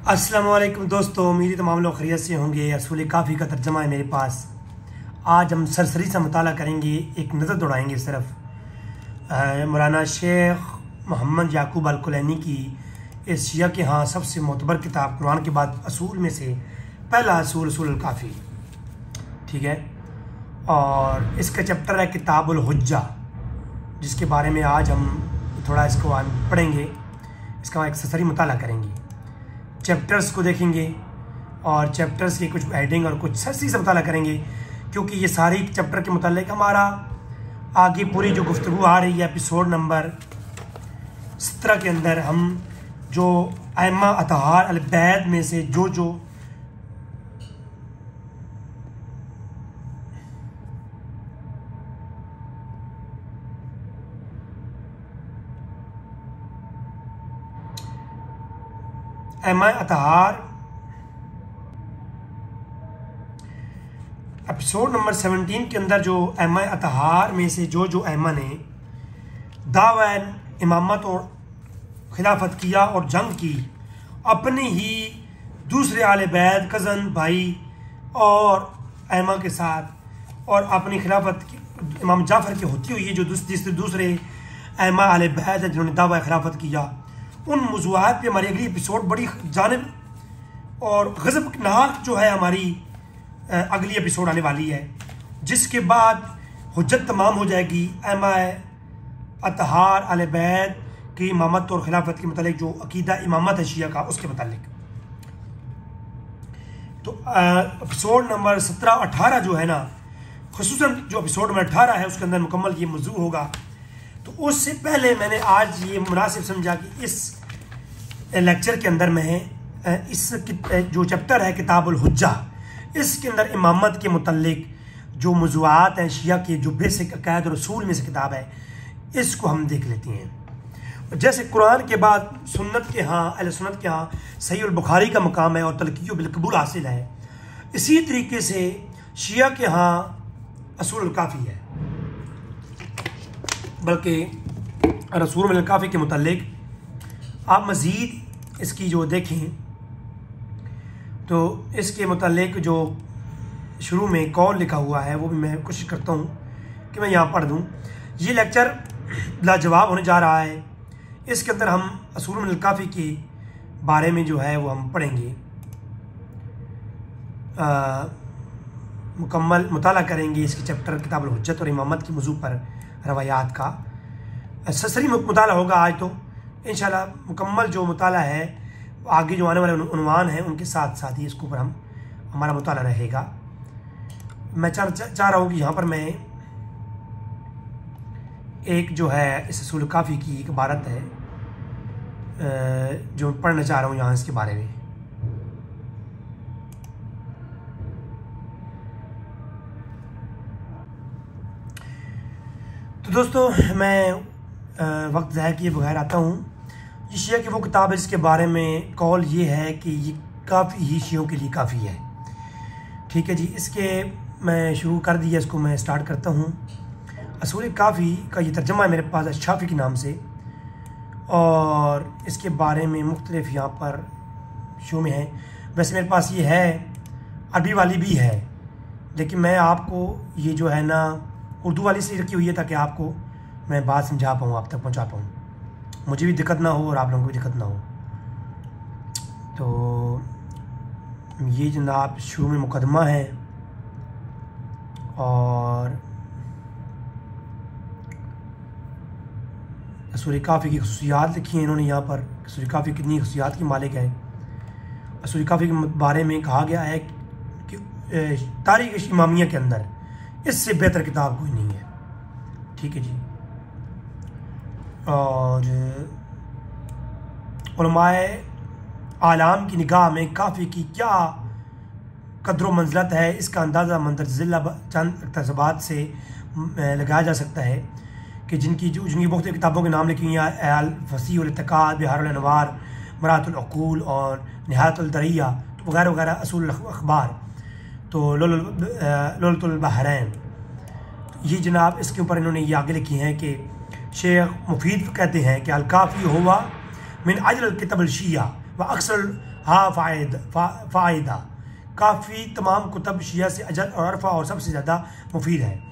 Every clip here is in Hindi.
अस्सलामुअलैकुम दोस्तों, मेरी तमाम लोग खैरियत से होंगे। रसूल काफ़ी का तर्जमा है मेरे पास। आज हम सरसरी सा मुताला करेंगे, एक नज़र दौड़ाएंगे सिर्फ मौलाना शेख मोहम्मद याकूब अल-कुलैनी की इस शिया के यहाँ सबसे मोतबर किताब कुरान के बाद असूल में से पहला असूल रसूल काफ़ी, ठीक है। और इसका चैप्टर है किताबुल हुज्जा, जिसके बारे में आज हम थोड़ा इसको पढ़ेंगे, इसका एक सरसरी मुताला करेंगे, चैप्टर्स को देखेंगे और चैप्टर्स की कुछ हेडिंग और कुछ सरसरी से मुताला करेंगे, क्योंकि ये सारी चैप्टर के मुतालिक हमारा आगे पूरी जो गुफ्तगू आ रही है एपिसोड नंबर 17 के अंदर हम जो अइम्मा अतहार अल-बैद में से जो अइम्मा अतहार एपिसोड नंबर 17 के अंदर जो अइम्मा अतहार में से जो अइम्मा ने दावा इमामत और खिलाफत किया और जंग की, अपने ही दूसरे आले बैद कज़न भाई और अइम्मा के साथ, और अपनी खिलाफत इमाम जाफ़र की होती हुई जो दूसरे अइम्मा आले बैद हैं जिन्होंने दावा खिलाफत किया, उन मौज़ूआत पे हमारी अगली एपिसोड बड़ी जानिब और गज़बनाक जो है हमारी अगली एपिसोड आने वाली है, जिसके बाद हुज्जत तमाम हो जाएगी अइम्मा अतहार अहले बैत की इमामत और खिलाफत के मतलब जो अकीदा इमामत है शिया का, उसके मतलब। तो एपिसोड नंबर 17-18 जो है ना, खुसूसन जो एपिसोड नंबर 18 है उसके अंदर मुकम्मल ये मौजू होगा। तो उससे पहले मैंने आज ये मुनासिब समझा कि इस लेक्चर के अंदर मैं इस जो चैप्टर है किताबुल हुज्जा, इसके अंदर इमामत के मुतल्लिक जो मौज़ूआत हैं शिया के, जो बेसिक अक़ायद और उसूल में से किताब है, इसको हम देख लेते हैं। जैसे कुरान के बाद सुन्नत के यहाँ अहले सुन्नत के यहाँ सहीह अल बुखारी का मकाम है और तलक़ी बिलकबूल हासिल है, इसी तरीके से शिया के यहाँ असूल काफ़ी है। बल्कि रसूल काफ़ी के मुतल्लिक आप मज़ीद इसकी जो देखें तो इसके मुतल्लिक जो शुरू में कौल लिखा हुआ है वो भी मैं कोशिश करता हूँ कि मैं यहाँ पढ़ दूँ। ये लेक्चर लाजवाब होने जा रहा है। इसके अंदर हम असूल काफ़ी के बारे में जो है वो हम पढ़ेंगे, मुकम्मल मुताला करेंगे इसके चैप्टर किताबुल हुज्जत और इमामत की मौजू पर रवायात का सरसरी मुताला होगा आज। तो इंशाल्लाह मुकम्मल जो मुताला है आगे जो आने वाले उन्वान हैं उनके साथ साथ ही इसके ऊपर हमारा मुताला रहेगा। मैं चाह रहा हूँ कि यहाँ पर मैं एक जो है इस असूल काफ़ी की एक इबारत है जो पढ़ना चाह रहा हूँ यहाँ इसके बारे में। तो दोस्तों मैं वक्त ज़ाहिर किए बगैर आता हूँ। ये शिया की वो किताब है जिसके बारे में कौल ये है कि ये काफ़ी ही शियों के लिए काफ़ी है, ठीक है जी। इसके मैं शुरू कर दिया, इसको मैं स्टार्ट करता हूँ। असूल काफ़ी का ये तर्जमा है मेरे पास शाफ़ी के नाम से, और इसके बारे में मुख्तलिफ यहाँ पर शो में है। वैसे मेरे पास ये है, अरबी वाली भी है, लेकिन मैं आपको ये जो है ना उर्दू वाली से रखी हुई है ताकि आपको मैं बात समझा पाऊँ, आप तक पहुँचा पाऊँ, मुझे भी दिक्कत ना हो और आप लोगों को भी दिक्कत ना हो। तो ये जनाब शुरू में मुकदमा है और असूल काफ़ी की खसूसियात लिखी हैं इन्होंने यहाँ पर। असूल काफ़ी कितनी खसूसियात की मालिक है। असूल काफ़ी के बारे में कहा गया है कि तारीख़ इमामिया के अंदर इससे बेहतर किताब कोई नहीं है, ठीक है जी। और उलमाए आलाम की निगाह में काफ़ी की क्या कदर मंज़लत है, इसका अंदाज़ा मंदरजिल्ला चंद इक़्तिसाबात से लगाया जा सकता है कि जिनकी मुख्तलिफ़ किताबों के नाम लिखी हुई हैं, अल फसीह उल इत्तिक़ाद, बिहारुल अनवार, मरातुल उक़ूल और निहायतुल दरिया वगैरह वगैरह, असूल अखबार, तो लुलतुल बहरैन, ये जनाब इसके ऊपर इन्होंने ये आगे लिखी हैं कि शेख मुफीद कहते हैं कि अल काफ़ी हुआ मिन अजल किताब शिया व अक्सर हाँ फ़ायदा काफ़ी तमाम कुतब शिया से अजल और अरफा और सबसे ज़्यादा मुफीद है।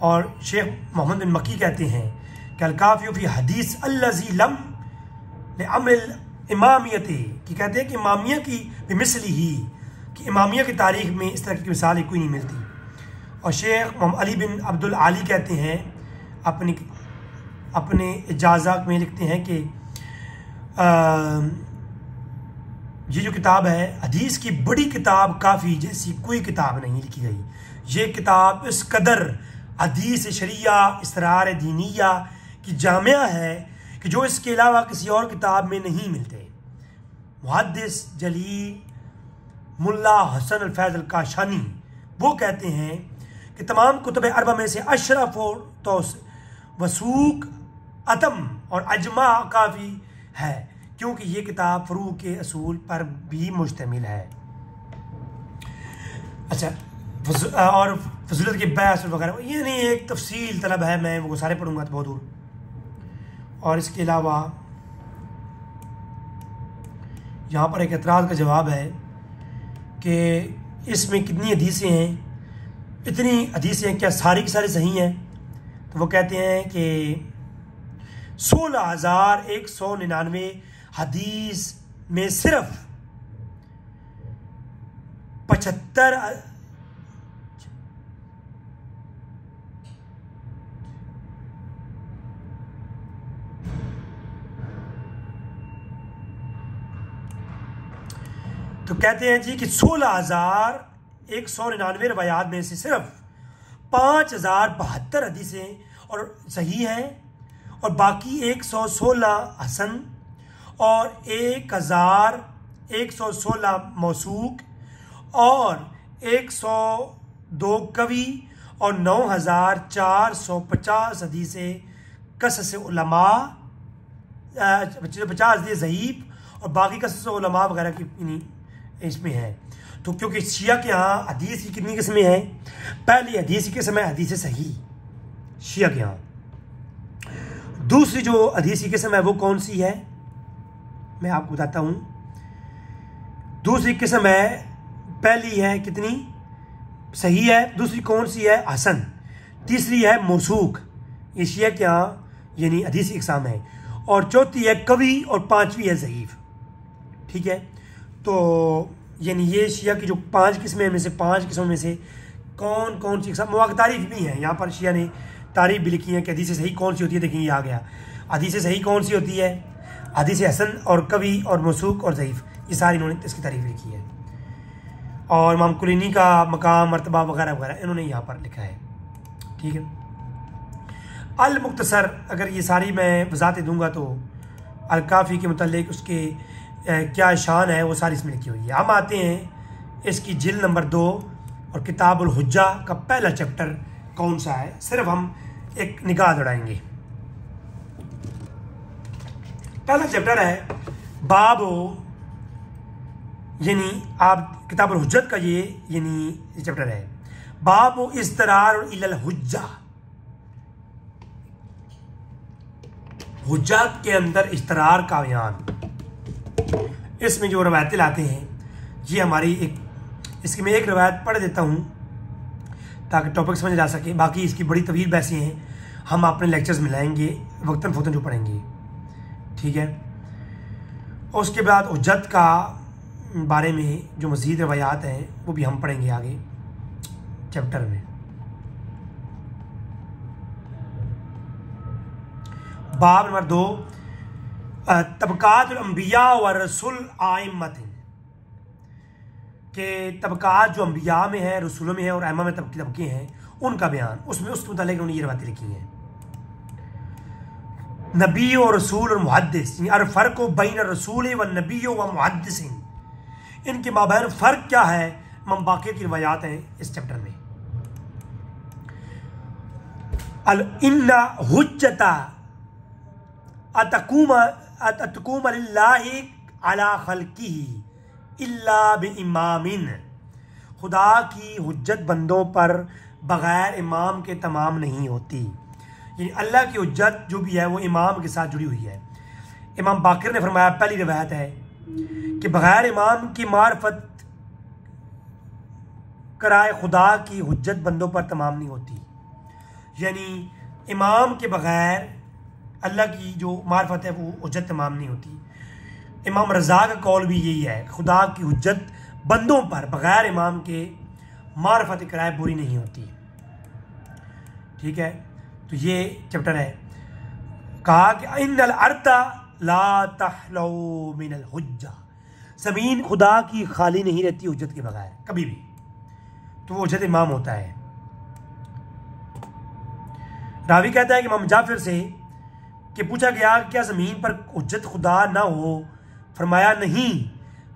और शेख मोहम्मद बिन मक्की कहते हैं कि अल-काफ़ी फ़ी हदीस अल्लज़ी लम लिअम्रिल इमामियत, कि कहते हैं कि इमामिया की बेमिसली ही, कि इमामिया की तारीख़ में इस तरह की मिसाल कोई नहीं मिलती। और शेख मोहम्मद अली बिन अब्दुल आली कहते हैं अपने इजाज़ा में लिखते हैं कि ये जो किताब है हदीस की बड़ी किताब काफ़ी जैसी कोई किताब नहीं लिखी गई। ये किताब इस कदर हदीस शरिया इसरार दीनिया की जामिया है कि जो इसके अलावा किसी और किताब में नहीं मिलते। मुहद्दिस जलील मुल्ला हसन अल फैज़ अल काशानी वो कहते हैं कि तमाम कुतुब अरबा में से अशरफ तो वसूक अतम और अजमा काफ़ी है, क्योंकि ये किताब फ़ुरू के असूल पर भी मुश्तमिल है। अच्छा, और फज़ीलत की बहस वगैरह ये नहीं, एक तफसील तलब है, मैं वो सारे पढ़ूंगा तो बहुत दूर। और इसके अलावा यहाँ पर एक एतराज़ का जवाब है कि इसमें कितनी हदीसें हैं, इतनी हदीसें हैं, क्या सारी की सारी सही हैं? तो वो कहते हैं कि 16,199 हदीस में सिर्फ 75 तो कहते हैं जी कि 16,199 रवायात में से सिर्फ 5,072 हदीसें और सही हैं, और बाकी 116 हसन और 1,116 मौसूक और 102 कवी और 9,450 हदीसें कसस उलमा, 50 हदीस ज़ईफ़ और बाकी कसस उलमा वगैरह की इसमें है। तो क्योंकि शिया के यहाँ हदीस की कितनी किस्में हैं? पहली हदीस की किस्म है हदीस सही शिया के यहाँ। दूसरी जो हदीस की किस्म है वो कौन सी है, मैं आपको बताता हूँ। दूसरी किस्म है, पहली है कितनी सही है, दूसरी कौन सी है हसन, तीसरी है मौसूक, ये शिया के यहाँ यानी हदीस की इकसाम है, और चौथी है कवी और पांचवी है ज़ईफ़। ठीक है, तो यानी ये शिया की जो 5 किस्में में से 5 किस्मों में से कौन कौन सी किस्म, मौक़ तारीफ़ भी हैं यहाँ पर, शिया ने तारीफ़ भी लिखी है कि हदीस सही कौन सी होती है। देखिए ये आ गया, हदीस सही कौन सी होती है, हदीस हसन और कवी और मौसूक और ज़ईफ़, ये सारी इन्होंने इसकी तारीफ़ लिखी है। और इमाम कुलैनी का मकाम मर्तबा वगैरह वगैरह इन्होंने यहाँ पर लिखा है। ठीक है, अल मुख्तसर अगर ये सारी मैं वज़ाहत दूंगा तो अल काफ़ी के मुतालिक उसके क्या शान है वो सारी इसमें लिखी हुई है। हम आते हैं इसकी जिल्द नंबर 2 और किताबुल हुज्जा का पहला चैप्टर कौन सा है, सिर्फ हम एक निगाह दौड़ाएंगे। पहला चैप्टर है बाबो, यानी आप किताबुल हुज्जत का ये चैप्टर है, बाबो इस्तरार इलल हुज्जा, हुज्जा के अंदर इस्तरार का बयान। इसमें जो रवायतें लाते हैं ये हमारी इसकी मैं एक रवायत पढ़ देता हूँ ताकि टॉपिक समझ जा सके। बाकी इसकी बड़ी तवील बहसें हैं, हम अपने लेक्चर्स में लाएंगे वक्तन फ़ौतन जो पढ़ेंगे। ठीक है, और उसके बाद हुज्जत का बारे में जो मज़ीद रवायात हैं वो भी हम पढ़ेंगे आगे चैप्टर में। बाब नंबर 2 तबकात अंबिया व रसूल आइम्मतिन, के तबकात जो अंबिया में है, रसूलों में है और आइम्मा में तबके हैं उनका बयान। उसमें उसके मुतालिक उन्होंने ये रवायतें लिखी हैं। नबी और रसूल और मुहद्दिस, अर फ़र्क बैन रसूल व नबी व मुहद्दिसिन, इनके माबैन फ़र्क क्या है, इमाम बाक़र की रवायात हैं इस चैप्टर में। अल इन्ना हुज्जता अतकुम लिल्लाहि अला खल्किही इल्ला बिइमामिन, खुदा की हुज्जत बंदों पर बग़ैर इमाम के तमाम नहीं होती। यानी अल्लाह की हुज्जत जो भी है वो इमाम के साथ जुड़ी हुई है। इमाम बाक़र ने फरमाया, पहली रवायत है कि बग़ैर इमाम की मार्फत कराए खुदा की हुज्जत बंदों पर तमाम नहीं होती। यानी इमाम के बग़ैर अल्लाह की जो मार्फत है वो हुज्जत तमाम नहीं होती। इमाम रज़ा का कौल भी यही है, खुदा की हुज्जत बंदों पर बग़ैर इमाम के मार्फत कराए बुरी नहीं होती। ठीक है, तो ये चैप्टर है। कहा कि इन्नल अर्दा ला तहलौ मिनल हुज्जा, ज़मीन खुदा की खाली नहीं रहती हुज्जत के बगैर कभी भी, तो वो हुज्जत इमाम होता है। रावी कहता है कि इमाम जाफर से कि पूछा गया क्या ज़मीन पर हुज्जत खुदा ना हो? फरमाया नहीं।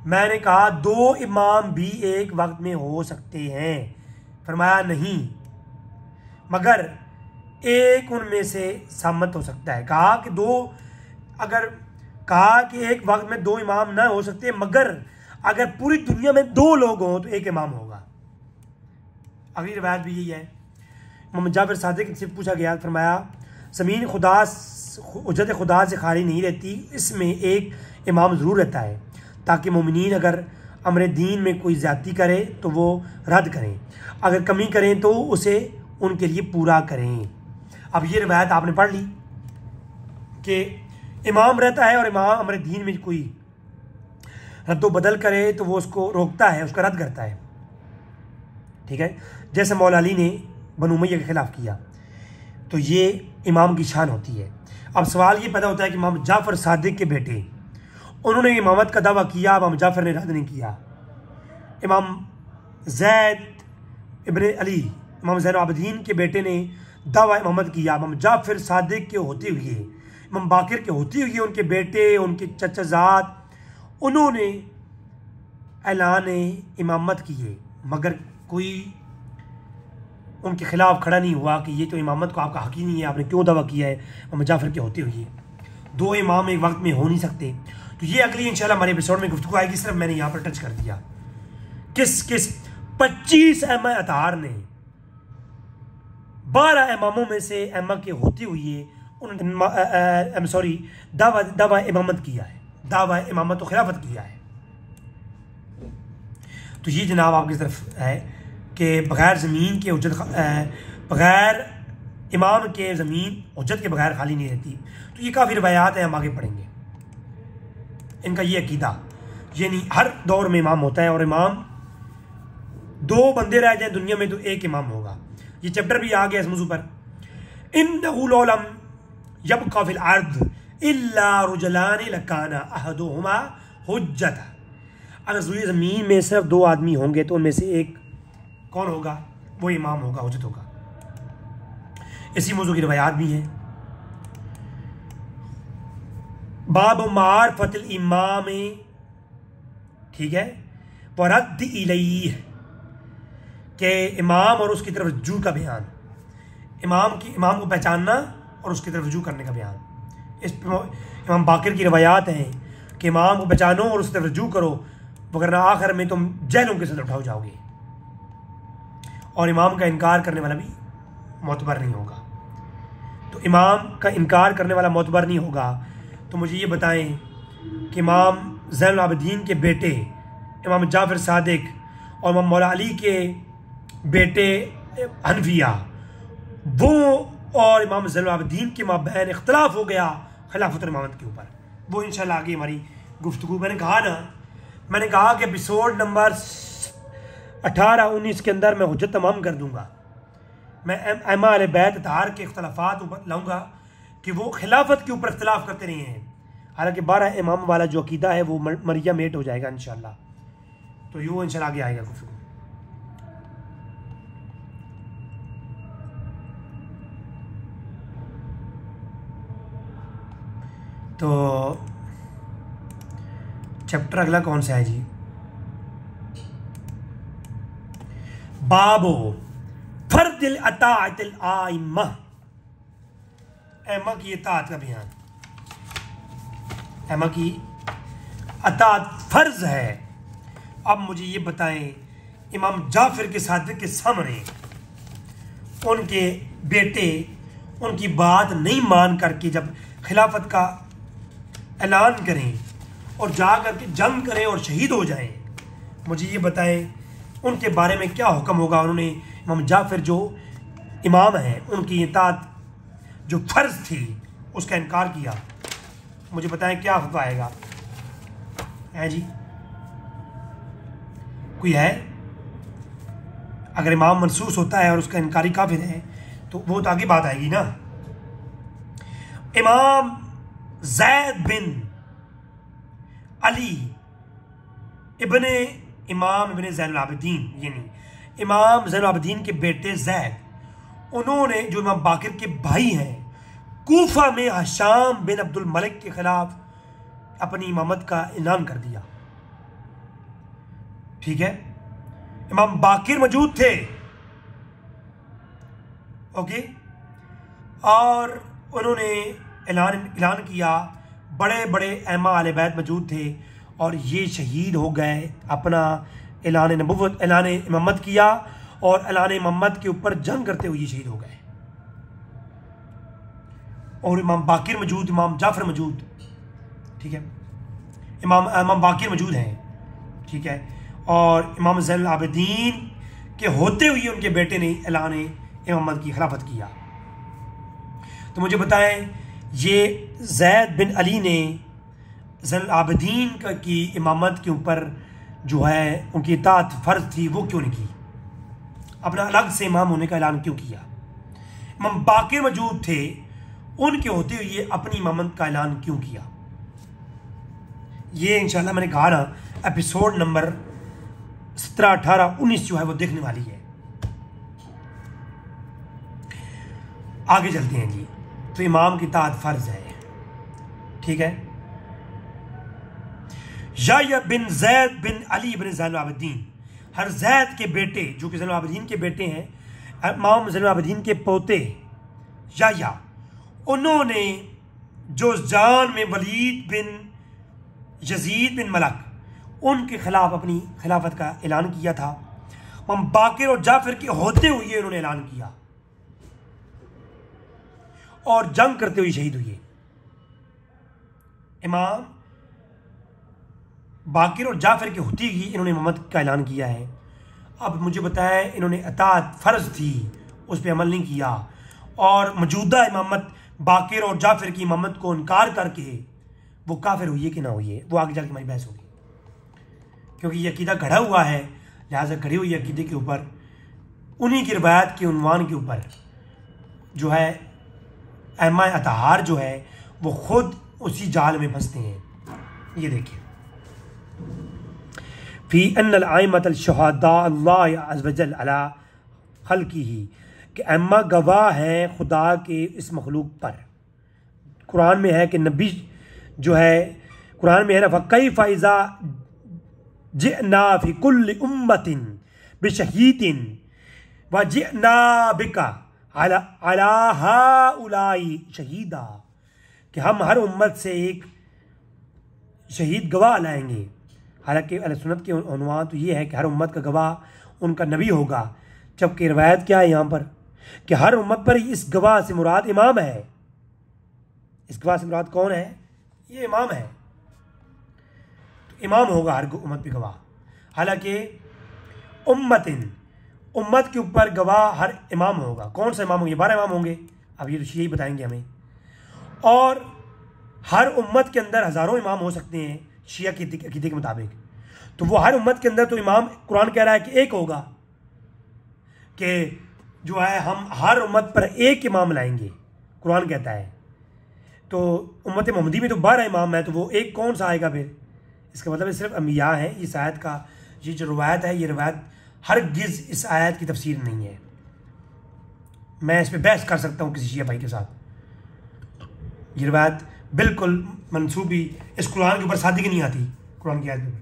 मैंने कहा दो इमाम भी एक वक्त में हो सकते हैं? फरमाया नहीं, मगर एक उनमें से सामत हो सकता है। कहा कि एक वक्त में दो इमाम ना हो सकते, मगर अगर पूरी दुनिया में दो लोग हों तो एक इमाम होगा। अगली रिवायत भी यही है। मोहम्मद जाफर सादिक से पूछा गया, फरमाया ज़मीन हुज्जत खुदा से खाली नहीं रहती, इसमें एक इमाम ज़रूर रहता है ताकि मोमिनीन अगर अमर दीन में कोई ज़्यादती करे तो वो रद्द करें, अगर कमी करें तो उसे उनके लिए पूरा करें। अब ये रिवायत आपने पढ़ ली कि इमाम रहता है और इमाम अमर दीन में कोई रद्दो बदल करे तो वो उसको रोकता है, उसका रद्द करता है। ठीक है, जैसे मौला अली ने बनु उमय्या के खिलाफ किया, तो ये इमाम की शान होती है। अब सवाल ये पैदा होता है कि इमाम जाफ़र सादिक के बेटे, उन्होंने इमामत का दावा किया, इमाम जाफ़र ने रद्द नहीं किया। इमाम ज़ैद इब्न अली, इमाम ज़ैनुल आबिदीन के बेटे ने दावा इमामत किया। इमाम जाफ़र सादिक के होते हुए, इमाम बाकिर के होते हुए उनके बेटे, उनके चचाजाद, उन्होंने ऐलान इमामत किए, मगर कोई उनके खिलाफ खड़ा नहीं हुआ कि ये तो इमामत को आपका हक ही नहीं है, आपने क्यों दावा किया है इमाम जाफ़र के होते हुए। दो इमाम एक वक्त में हो नहीं सकते। तो ये अगली इंशाल्लाह हमारे एपिसोड में गुफ्तगू आएगी। सिर्फ मैंने यहाँ पर टच कर दिया किस 25 अहमा अतार ने 12 इमामों में से अहमा के होते हुए उन्होंने दावा इमामत किया है, दावा इमामत व खिलाफत किया है। तो ये जनाब आपकी तरफ है कि बग़ैर ज़मीन के हुज्जत, बग़ैर इमाम के ज़मीन हुज्जत के बग़ैर खाली नहीं रहती। तो ये काफ़ी रवायात हैं, हम आगे पढ़ेंगे। इनका ये अकीदा, यानी हर दौर में इमाम होता है और इमाम दो बंदे रह जाए दुनिया में तो एक इमाम होगा। ये चैप्टर भी आ गया इस मौजू पर। इन्नहु लम यबका फिल अर्द इल्ला रुजलान लकाना अहदुहुमा हुज्जत, अगर ज़मीन में सिर्फ दो आदमी होंगे तो उनमें से एक कौन होगा? वो इमाम होगा, हुज्जत होगा। इसी मौजू की रिवायात भी है। बाब मारफतल इमाम, ठीक है, वरद्द इलैह, के इमाम और उसकी तरफ रुजू का बयान, इमाम को पहचानना और उसकी तरफ रुजू करने का बयान। इस इमाम बाकिर की रिवायात हैं कि इमाम को पहचानो और उसकी तरफ रुजू करो, वगरना आखिर में तुम जहलों के साथ उठाओ जाओगे। और इमाम का इनकार करने वाला भी मोतबर नहीं होगा। तो इमाम का इनकार करने वाला मोतबर नहीं होगा। तो मुझे ये बताएं कि इमाम ज़ैनुल आबिदीन के बेटे इमाम जाफ़र सादिक और इमाम मौला अली के बेटे हनफिया, वो और इमाम ज़ैनुल आबिदीन के माबैन इख्तलाफ हो गया खिलाफत और इमामत के ऊपर। वो इंशाल्लाह आगे हमारी गुफ्तगू। मैंने कहा कि एपिसोड नंबर 18-19 के अंदर मैं हुज्जत तमाम कर दूंगा। मैं अइम्मा अहले बैत तार के इख्तलाफात लाऊंगा कि वो खिलाफत के ऊपर इख्तलाफ करते रहे हैं। हालांकि 12 इमाम वाला जो अकीदा है वो मरिया मेट हो जाएगा इंशाल्लाह। तो यूँ इंशाल्लाह आगे आएगा गुफ्तगू। तो चैप्टर अगला कौन सा है जी? बाबो फर्दिल अताअतिल आइम्मा, अइम्मा की इताअत का बयान। अइम्मा की अताअत फर्ज है। अब मुझे ये बताएं, इमाम जाफर के सादिक के सामने उनके बेटे उनकी बात नहीं मान करके जब खिलाफत का ऐलान करें और जा करके जंग करें और शहीद हो जाएं, मुझे ये बताएं उनके बारे में क्या हुक्म होगा। उन्होंने इमाम जाफर जो इमाम हैं उनकी इताअत जो फ़र्ज थी उसका इनकार किया, मुझे बताएं क्या फतवा आएगा। है जी, कोई है? अगर इमाम मनसूस होता है और उसका इनकारी काफिर है तो वो तो आगे बात आएगी ना। इमाम ज़ैद बिन अली इब्ने इमाम इब्ने ज़ैनुल आबिदीन, यानी इमाम ज़ैनुल आबिदीन के बेटे ज़ैद, उन्होंने जो इमाम बाकिर के भाई हैं कूफा में हशाम बिन अब्दुल मलिक के खिलाफ अपनी इमामत का ऐलान कर दिया। ठीक है, इमाम बाकिर मौजूद थे, ओके, और उन्होंने ऐलान किया। बड़े बड़े अइम्मा आले बैत मौजूद थे और ये शहीद हो गए। अपना ऐलान नबुव्वत, ऐलान इमामत किया और ऐलान इमामत के ऊपर जंग करते हुए ये शहीद हो गए। और इमाम बाकिर मौजूद, इमाम जाफर मौजूद, ठीक है, इमाम बाकिर मौजूद हैं, ठीक है, और इमाम ज़ैनुल आबिदीन के होते हुए उनके बेटे ने ऐलान इमामत की खिलाफत किया। तो मुझे बताएं, ये ज़ैद बिन अली ने ज़ैनुल आबिदीन की इमामत के ऊपर जो है उनकी इताअत फ़र्ज थी वो क्यों नहीं की? अपना अलग से इमाम होने का ऐलान क्यों किया? इमाम बाकिर मौजूद थे, उनके होते हुए अपनी इमामत का ऐलान क्यों किया? ये इंशाल्लाह मैंने कहा ना, एपिसोड नंबर 17, 18, 19 जो है वो देखने वाली है। आगे चलते हैं जी। तो इमाम की इताअत फर्ज है, ठीक है। याह्या बिन ज़ैद बिन अली बिन ज़ैनुल आबिदीन, हर ज़ैद के बेटे जो कि ज़ैनुल आबिदीन के बेटे हैं, इमाम ज़ैनुल आबिदीन के पोते याह्या, उन्होंने जो जान में वलीद बिन यजीद बिन मलक उनके खिलाफ अपनी खिलाफत का ऐलान किया था। इमाम बाकिर और जाफर के होते हुए उन्होंने ऐलान किया और जंग करते हुए शहीद हुए। इमाम बाकिर और जाफर के होते ही इन्होंने इमामत का ऐलान किया है। अब मुझे बताएं, इन्होंने इताअत फ़र्ज थी उस पर अमल नहीं किया और मौजूदा इमामत बाकिर और जाफर की इमामत को इनकार करके वो काफिर हुई है कि ना हुई है, वो आगे जाके हमारी बहस होगी। क्योंकि ये अकीदा गढ़ा हुआ है, लिहाजा गढ़ी हुई अकीदे के ऊपर, उन्हीं की रिवायत के उन्वान के ऊपर जो है अइम्मा अतहार जो है वो खुद उसी जाल में फंसते हैं। ये देखिए, फी अन्नल आइम्मतल शुहदा अल्लाह अज़्ज़ व जल अला खल्क़िही, कि अइम्मा गवाह हैं खुदा के इस मखलूक पर। कुरान में है कि नबी जो है, कुरान में है ना, फ़कैफ़ इज़ा जिअना फ़ी कुल्लि उम्मतिन बिशहीदिन व जिअना बिका अला हाउलाई शहीदा, कि हम हर उम्मत से एक शहीद गवाह लाएंगे। हालांकि अहले सुन्नत के उन्वान तो ये है कि हर उम्मत का गवाह उनका नबी होगा, जबकि रिवायत क्या है यहाँ पर कि हर उम्मत पर इस गवाह से मुराद इमाम है। इस गवाह से मुराद कौन है? ये इमाम है। तो इमाम होगा हर उम्मत पे गवाह। हालांकि उम्मतिन, उम्मत के ऊपर गवाह हर इमाम होगा। कौन सा इमाम होंगे? 12 इमाम होंगे। अब ये तो यही बताएंगे हमें। और हर उम्मत के अंदर हज़ारों इमाम हो सकते हैं शिया के अकीदे के मुताबिक। तो वो हर उम्मत के अंदर तो इमाम, कुरान कह रहा है कि एक होगा, कि जो है हम हर उम्मत पर एक इमाम लाएंगे, कुरान कहता है। तो उम्मत मोहम्मदी में तो 12 इमाम है, तो वो एक कौन सा आएगा फिर? इसका मतलब सिर्फ अम्बिया है। इस आयत का ये जो रवायत है, ये रवायत हरगिज़ इस आयत की तफसीर नहीं है। मैं इस पर बहस कर सकता हूँ किसी शिया भाई के साथ। ये रवायत बिल्कुल मनसूबी इस कुरान के ऊपर सादी की नहीं आती, कुरान की आयत में।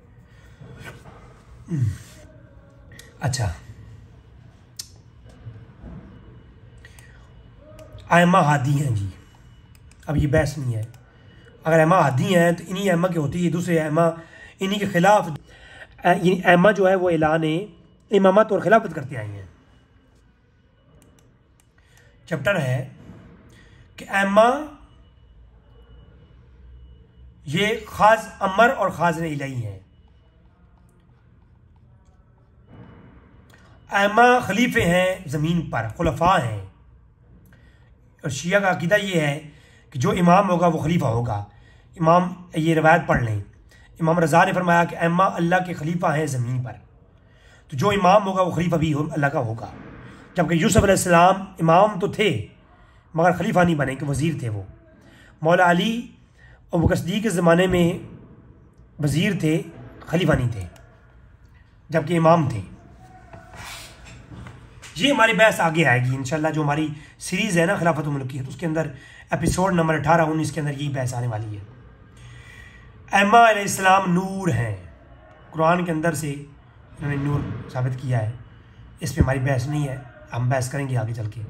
अच्छा, आइम्मा हादी हैं जी। अब ये बहस नहीं है। अगर अइम्मा हादी हैं तो इन्हीं अइम्मा की होती है, दूसरे अइम्मा इन्हीं के खिलाफ, यानी अइम्मा जो है वो ऐलान इमामत और खिलाफत करते आए हैं। चैप्टर है कि अइम्मा ये खास अमर और खाजन इलाही हैं। अइम्मा खलीफे हैं ज़मीन पर, खुलफा हैं। और शिया का अकीदा ये है कि जो इमाम होगा वो खलीफा होगा। इमाम, ये रवायत पढ़ लें, इमाम रज़ा ने फरमाया कि अइम्मा अल्लाह के खलीफा हैं ज़मीन पर, तो जो इमाम होगा वो खलीफा भी अल्लाह का होगा। जबकि यूसुफ अलैहिस्सलाम इमाम तो थे मगर खलीफा नहीं बने, कि वज़ीर थे वो। मौला अली और बकर सिद्दीक़ के ज़माने में वज़ीर थे, खलीफा नहीं थे, जबकि इमाम थे। ये हमारी बहस आगे आएगी इंशाल्लाह। जो हमारी सीरीज़ है ना खिलाफत मुल्कियत, उसके अंदर एपिसोड नंबर 18-19 के अंदर यही बहस आने वाली है। अइम्मा अलैहिस्सलाम नूर हैं, कुरान के अंदर से इन्होंने नूर साबित किया है। इस पर हमारी बहस नहीं है, हम बहस करेंगे आगे चल के।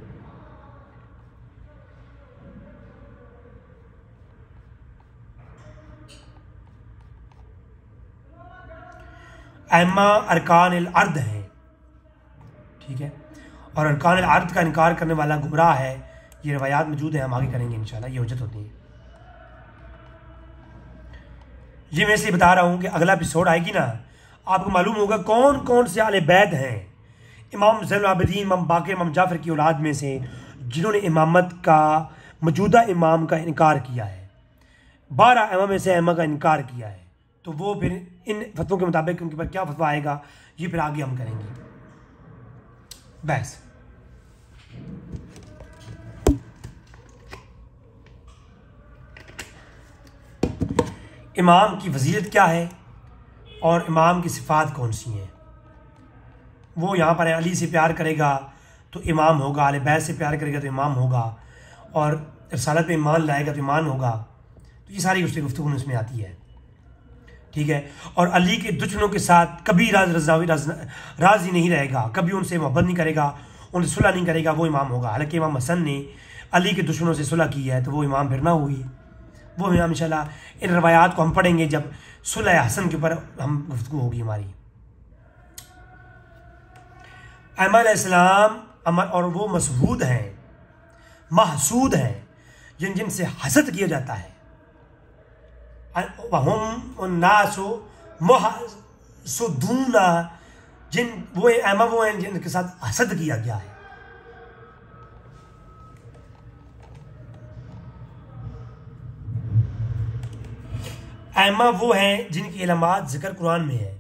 अइम्मा अरकान अर्द हैं, ठीक है, और अरकान अर्द का इनकार करने वाला गुमराह है। ये रवायात मौजूद है, हम आगे करेंगे इंशाल्लाह, ये हुज्जत होती है। ये मैं इसलिए बता रहा हूँ कि अगला एपिसोड आएगी ना, आपको मालूम होगा कौन कौन से आले बैत हैं इमाम ज़ैनुल आबिदीन, इमाम बाक़िर, इमाम जाफ़र की औलाद में से जिन्होंने इमामत का, मौजूदा इमाम का इनकार किया है। 12 अइम्मा में से अइम्मा का इनकार किया है। तो वो फिर इन फतवों के मुताबिक उनके पास क्या फतवा आएगा, ये फिर आगे हम करेंगे बहस। इमाम की वज़ीरत क्या है और इमाम की सिफ़ात कौन सी हैं। वो यहाँ पर अली से प्यार करेगा तो इमाम होगा, अहले बैत से प्यार करेगा तो इमाम होगा, और रिसालत पे ईमान लाएगा तो ईमान होगा। तो ये सारी गुफ्तगू उसमें आती है, ठीक है। और अली के दुश्मनों के साथ कभी राज़ी नहीं रहेगा, कभी उनसे मोहब्बत नहीं करेगा, उनसे सुलह नहीं करेगा, वो इमाम होगा। हालांकि इमाम हसन ने अली के दुश्मनों से सुलह की है, तो वो इमाम फिर ना हुई। वो इमाम इंशाल्लाह इन रवायात को हम पढ़ेंगे जब सुलह हसन के ऊपर हम गुफ्तगू होगी हमारी। अइम्मा अलैहिस्सलाम अमर और वो मसहूद हैं, महसूद हैं, जिनसे हसद किया जाता है। वहुम उन्नासु महसूदूना, वो अइम्मा वो हैं जिनके साथ हसद किया गया है। अइम्मा वो हैं जिनकी इलामात जिक्र कुरान में है।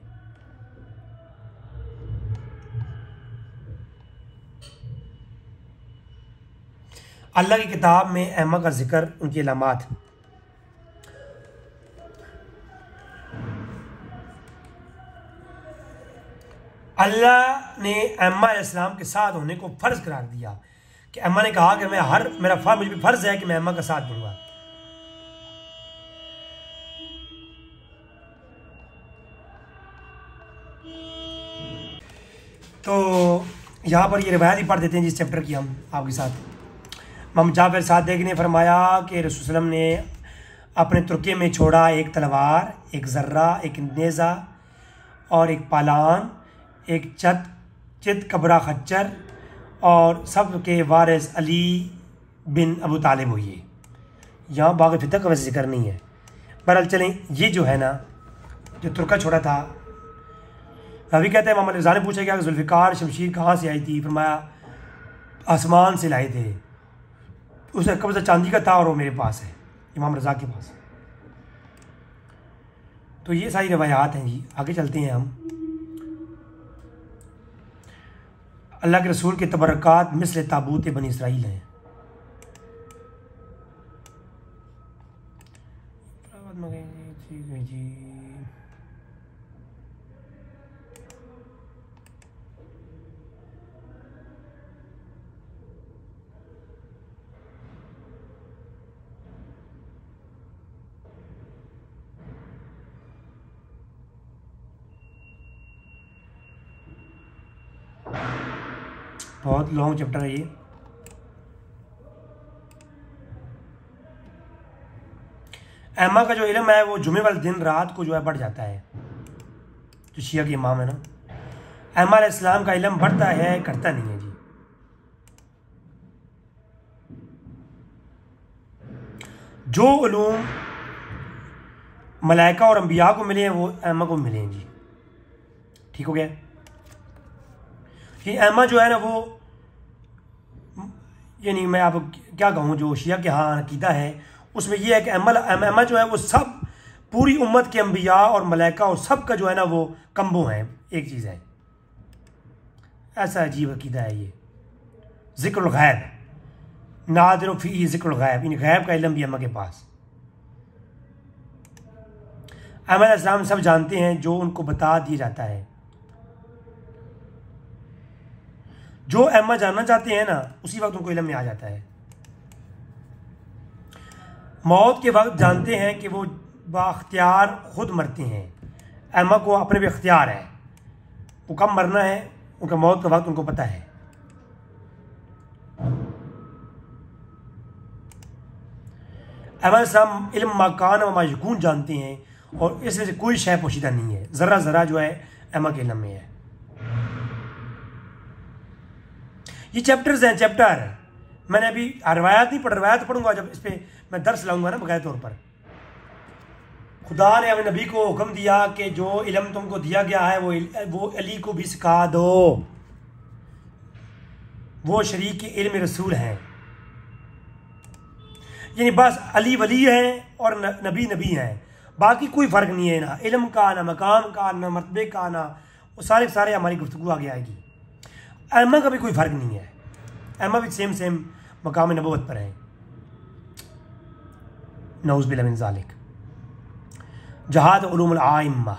अल्लाह की किताब में अइम्मा का जिक्र, उनकी इलामात। अल्लाह ने अइम्मा अलैहिस्सलाम के साथ होने को फ़र्ज़ करार दिया कि अइम्मा ने कहा कि मुझे भी फ़र्ज़ है कि मैं अइम्मा का साथ दूंगा। तो यहाँ पर ये रिवायत ही पढ़ देते हैं जिस चैप्टर की हम आपके साथ। इमाम जाफ़र सादिक़ ने फरमाया कि रसूल सल्लल्लाहु अलैहि वसल्लम ने अपने तुर्के में छोड़ा एक तलवार, एक ज़र्रा, एक नेज़ा और एक पालान, एक चित कबरा खच्चर, और सब के वारिस अली बिन अबू तालिब हुई। यहाँ बाग़ फ़ितह का वैसे जिक्र नहीं है। बहरहाल चलें, ये जो है ना, जो तुर्का छोड़ा था, अभी कहते हैं इमाम रज़ा ने पूछा कि जुल्फ़िकार शमशीर कहाँ से आई थी। फरमाया आसमान से लाए थे, उसका कब्ज़ा चांदी का था और वो मेरे पास है, इमाम रज़ा के पास। तो ये सारी रवायात हैं जी। आगे चलते हैं हम। अल्लाह के रसूल के तबरक़ात मिस्ल ताबूत बनी इसराइल हैं। ठीक है जी। बहुत लॉन्ग चैप्टर है ये। अइम्मा का जो इल्म है वो जुमे वाले दिन रात को जो है बढ़ जाता है। जो शिया के इमाम है ना, अइम्मा अलैहिस्सलाम का इल्म बढ़ता है, घटता नहीं है जी। जो उलूम मलाइका और अंबिया को मिले हैं वो अम्मा को मिले हैं जी। ठीक हो गया। ये अम्मा जो है ना वो, यानी मैं आपको क्या कहूँ, जो शिया के यहाँ अकीदा है उसमें ये है कि अम्मा जो है वो सब पूरी उम्मत के अंबिया और मलाइका और सब का जो है ना वो कम्बो है, एक चीज़ है। ऐसा अजीब अकीदा है ये। ज़िक्रुल गैब, नादिर फ़ी ज़िक्रुल गैब, इन गैब का इल्म भी अम्मा के पास। अम्मा अलैहिस्सलाम सब जानते हैं जो उनको बता दिया जाता है। जो अम्मा जानना चाहते हैं ना उसी वक्त उनको इल्म में आ जाता है। मौत के वक्त जानते हैं कि वो बाख्तियार खुद मरते हैं। अम्मा को अपने भी इख्तियार है, वो कब मरना है, उनका मौत का वक्त उनको पता है। अम्मा अलैहिस्सलाम इल्म माकान व मायकून जानते हैं और इसमें से कोई शय पोशीदा नहीं है, ज़रा ज़रा जो है अम्मा के इल्म में है। ये चैप्टर्स हैं, चैप्टर मैंने अभी रवायात नहीं पढ़, रवायात पढ़ूंगा जब इस पर मैं दर्स लाऊंगा ना बकायदा तौर पर। खुदा ने अपने नबी को हुक्म दिया कि जो इल्म तुमको दिया गया है वो अली को भी सिखा दो, वो शरीक इल्म रसूल हैं। यानी बस अली वली हैं और नबी नबी हैं, बाकी कोई फ़र्क नहीं है, ना इल्म का, ना मकाम का, ना मरतबे का, ना वो सारे हमारी गुफ्तगू आगे आएगी। अम्मा का भी कोई फ़र्क नहीं है, अम्मा भी सेम मकाम नबूवत पर है। नऊज़ बिल्लाह मिन ज़ालिक। जहाद उलूमुल आइम्मा,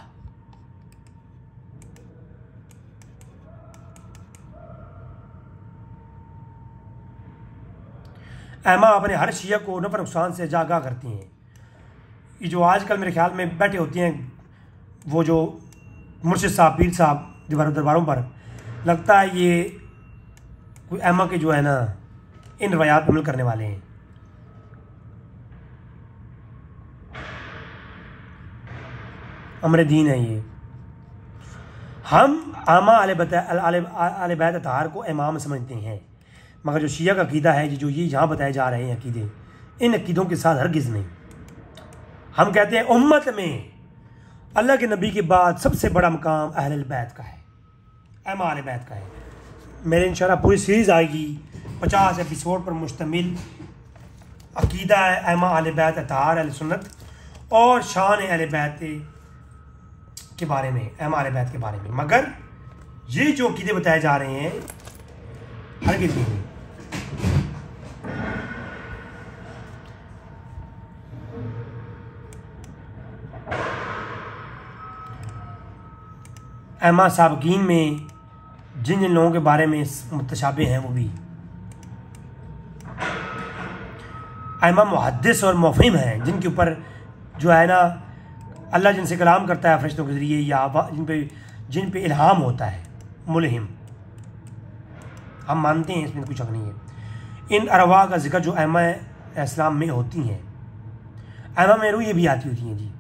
अम्मा अपने हर शिया को नफ़ा नुकसान से जागा करती हैं। ये जो आजकल मेरे ख्याल में बैठे होते हैं वो जो मुर्शिद साहब, पीर साहब दरबारों पर, लगता है ये कोई अम्मा के जो है ना इन रवायात पर अमल करने वाले हैं। अमर दीन है ये। हम आमा आले बैत अताहार को इमाम समझते हैं, मगर जो शिया का अकीदा है, जो ये यहाँ बताए जा रहे हैं अकीदे, इन अकीदों के साथ हरगिज़ नहीं। हम कहते हैं उम्मत में अल्लाह के नबी के बाद सबसे बड़ा मकाम अहल बैत का है, अम्मा आले बैत का है। मेरे इंशाल्लाह पूरी सीरीज़ आएगी 50 एपिसोड पर मुश्तमिल। अकीदा है अम्मा आले बैत अताहार अहले सुन्नत और शान अहले बैत के बारे में, अम्मा आले बैत के बारे में। मगर ये जो अकीदे बताए जा रहे हैं हरगिज़ नहीं। अम्मा साबकीन में जिन जिन लोगों के बारे में मुतशाबे हैं वो भी अम्मा मुहद्दिस और मुफ़हिम हैं, जिनके ऊपर जो है ना अल्लाह जिनसे कलाम करता है फरिश्तों के ज़रिए, या जिन पे इल्हाम होता है, मुल्हिम। हम मानते हैं, इसमें कुछ शक नहीं है। इन अरवा का जिक्र जो अम्मा इस्लाम में होती हैं, अम्मा में रूह ये भी आती होती हैं जी।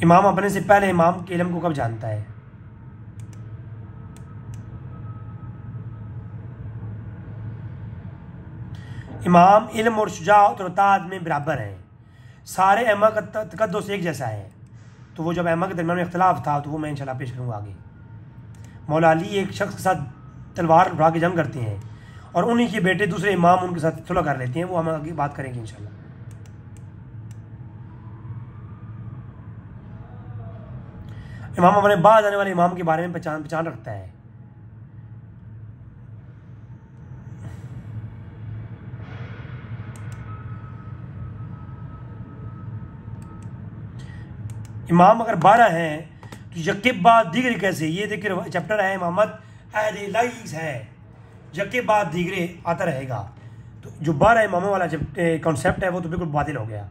इमाम अपने से पहले इमाम के इल्म को कब जानता है? इमाम इल्म और शुजाअत और ताअत में बराबर हैं। सारे अम्मा का तकद्दुस एक जैसा है। तो वो जब अम्मा के दरमियान में इख्तलाफ था तो वो मैं इंशाल्लाह पेश करूँगा आगे। मौला अली एक शख्स के साथ तलवार उठा के जंग करते हैं और उन्हीं के बेटे दूसरे इमाम उनके साथ सुलह कर लेते हैं। वो हम आगे बात करेंगे इंशाल्लाह। इमाम अपने बाद आने वाले इमाम के बारे में पहचान रखता है। इमाम अगर 12 हैं तो यके बाद दीगरे कैसे? ये देखिए चैप्टर है इमामत अहले लाइस है, यके बाद दीगरे आता रहेगा। तो जो 12 इमामों वाला जब कॉन्सेप्ट है वो तो बिल्कुल बातिल हो गया।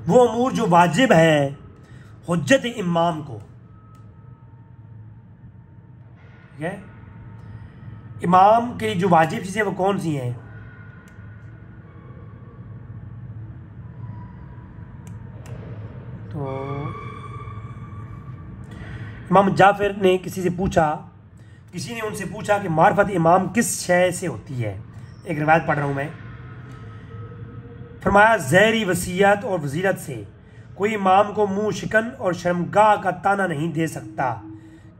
वो अमूर जो वाजिब है हुज्जत इमाम को, ठीक है, इमाम के जो वाजिब चीज़ें वो कौन सी हैं? तो इमाम जाफर ने किसी ने उनसे पूछा कि मार्फत इमाम किस शय से होती है। एक रिवायत पढ़ रहा हूँ मैं। फरमाया ज़हरी वसीयत और वजीरत से कोई इमाम को मुंह शिकन और शर्मगाह का ताना नहीं दे सकता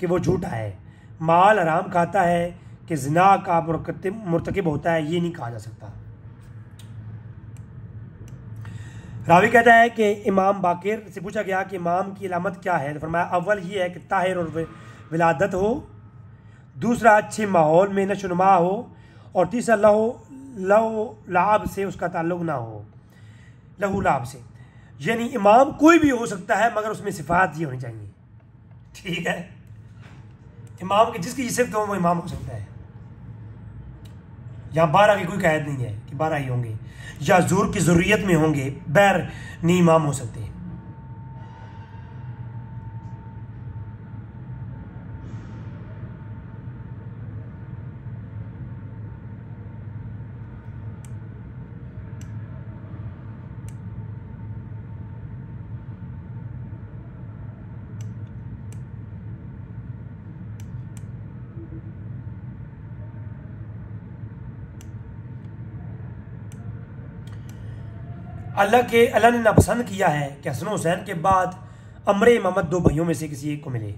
कि वो झूठा है, माल हराम खाता है कि ज़िना का मुर्तकिब होता है, ये नहीं कहा जा सकता। रावी कहता है कि इमाम बाकिर से पूछा गया कि इमाम की अलामत क्या है, तो फरमाया अव्वल ये है कि ताहिर और विलादत हो, दूसरा अच्छे माहौल में नशोनुमा हो, और तीसरा लहू लाभ से उसका ताल्लुक ना हो, लहू लाभ से, यानी इमाम कोई भी हो सकता है मगर उसमें सिफात ये होनी चाहिए, ठीक है। इमाम की जिसकी सिफत हो वो इमाम हो सकता है। यहाँ 12 की कोई कैद नहीं है कि 12 ही होंगे, या ज़ूर की ज़रूरियत में होंगे, बैर नहीं इमाम हो सकते। अल्लाह ने नापसंद किया है कि हसन हुसैन के बाद अमर इमामत 2 भाइयों में से किसी एक को मिले,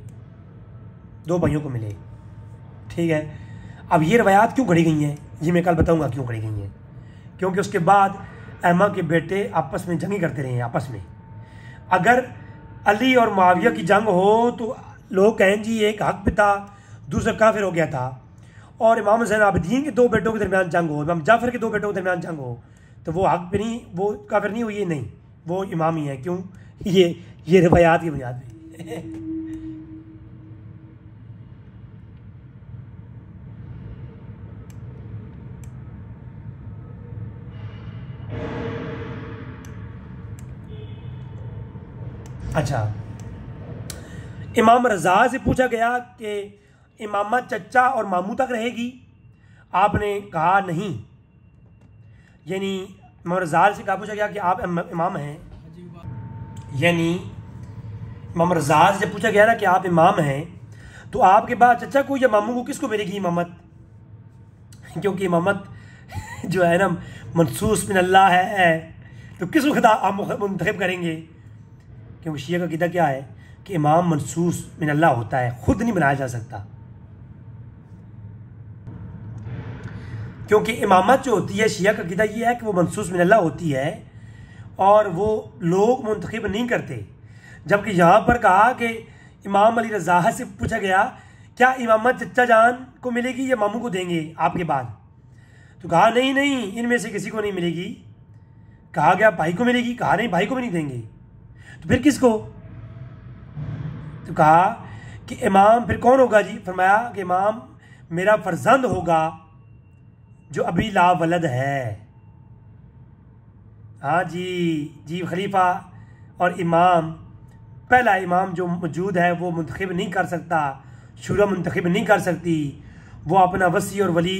2 भाइयों को मिले, ठीक है। अब ये रवायात क्यों घड़ी गई हैं, ये मैं कल बताऊंगा क्यों घड़ी गई हैं। क्योंकि उसके बाद अम्मा के बेटे आपस में जंगी करते रहे आपस में। अगर अली और मुआविया की जंग हो तो लोग कहें जी एक हक पे था, दूसरा काफिर हो गया था, और इमाम हुसैन आबिदीन के 2 बेटों के दरमियान जंग हो, इमाम जाफर के 2 बेटों के दरमियान जंग हो, तो वो हक पे नहीं, वो काफिर नहीं हुई, नहीं, वो इमाम ही है। क्यों? ये रवायात की बुनियाद पे। अच्छा, इमाम रजा से पूछा गया कि इमामत चचा और मामू तक रहेगी, आपने कहा नहीं, यानी इमाम रजा से कहा पूछा गया कि आप इमाम हैं, यानी इमाम रजा से जब पूछा गया ना कि आप इमाम हैं तो आपके बाद चचा को या मामू को किसको मिलेगी इमामत? क्योंकि इमामत जो है ना मनसूस मिन अल्लाह है, तो किस वक्त आप मुंतखब करेंगे? क्योंकि शिया का क़ीदा क्या है कि इमाम मनसूस मिन अल्लाह होता है, खुद नहीं बनाया जा सकता। क्योंकि इमामत जो होती है, शिया का क़ीदा ये है कि वो मनसूस मिन अल्लाह होती है और वो लोग मुंतखब नहीं करते। जबकि यहाँ पर कहा कि इमाम अली रज़ा से पूछा गया क्या इमामत चचा जान को मिलेगी या मामू को देंगे आपके बाद? तो कहा नहीं, इनमें से किसी को नहीं मिलेगी। कहा गया भाई को मिलेगी, कहा नहीं भाई को भी नहीं देंगे, तो फिर किसको? तो कहा कि इमाम फिर कौन होगा जी? फरमाया कि इमाम मेरा फर्जंद होगा जो अभी ला वलद है। हाँ जी खलीफा और इमाम, पहला इमाम जो मौजूद है वो मुंतखब नहीं कर सकता, शूरा मुंतखब नहीं कर सकती, वो अपना वसी और वली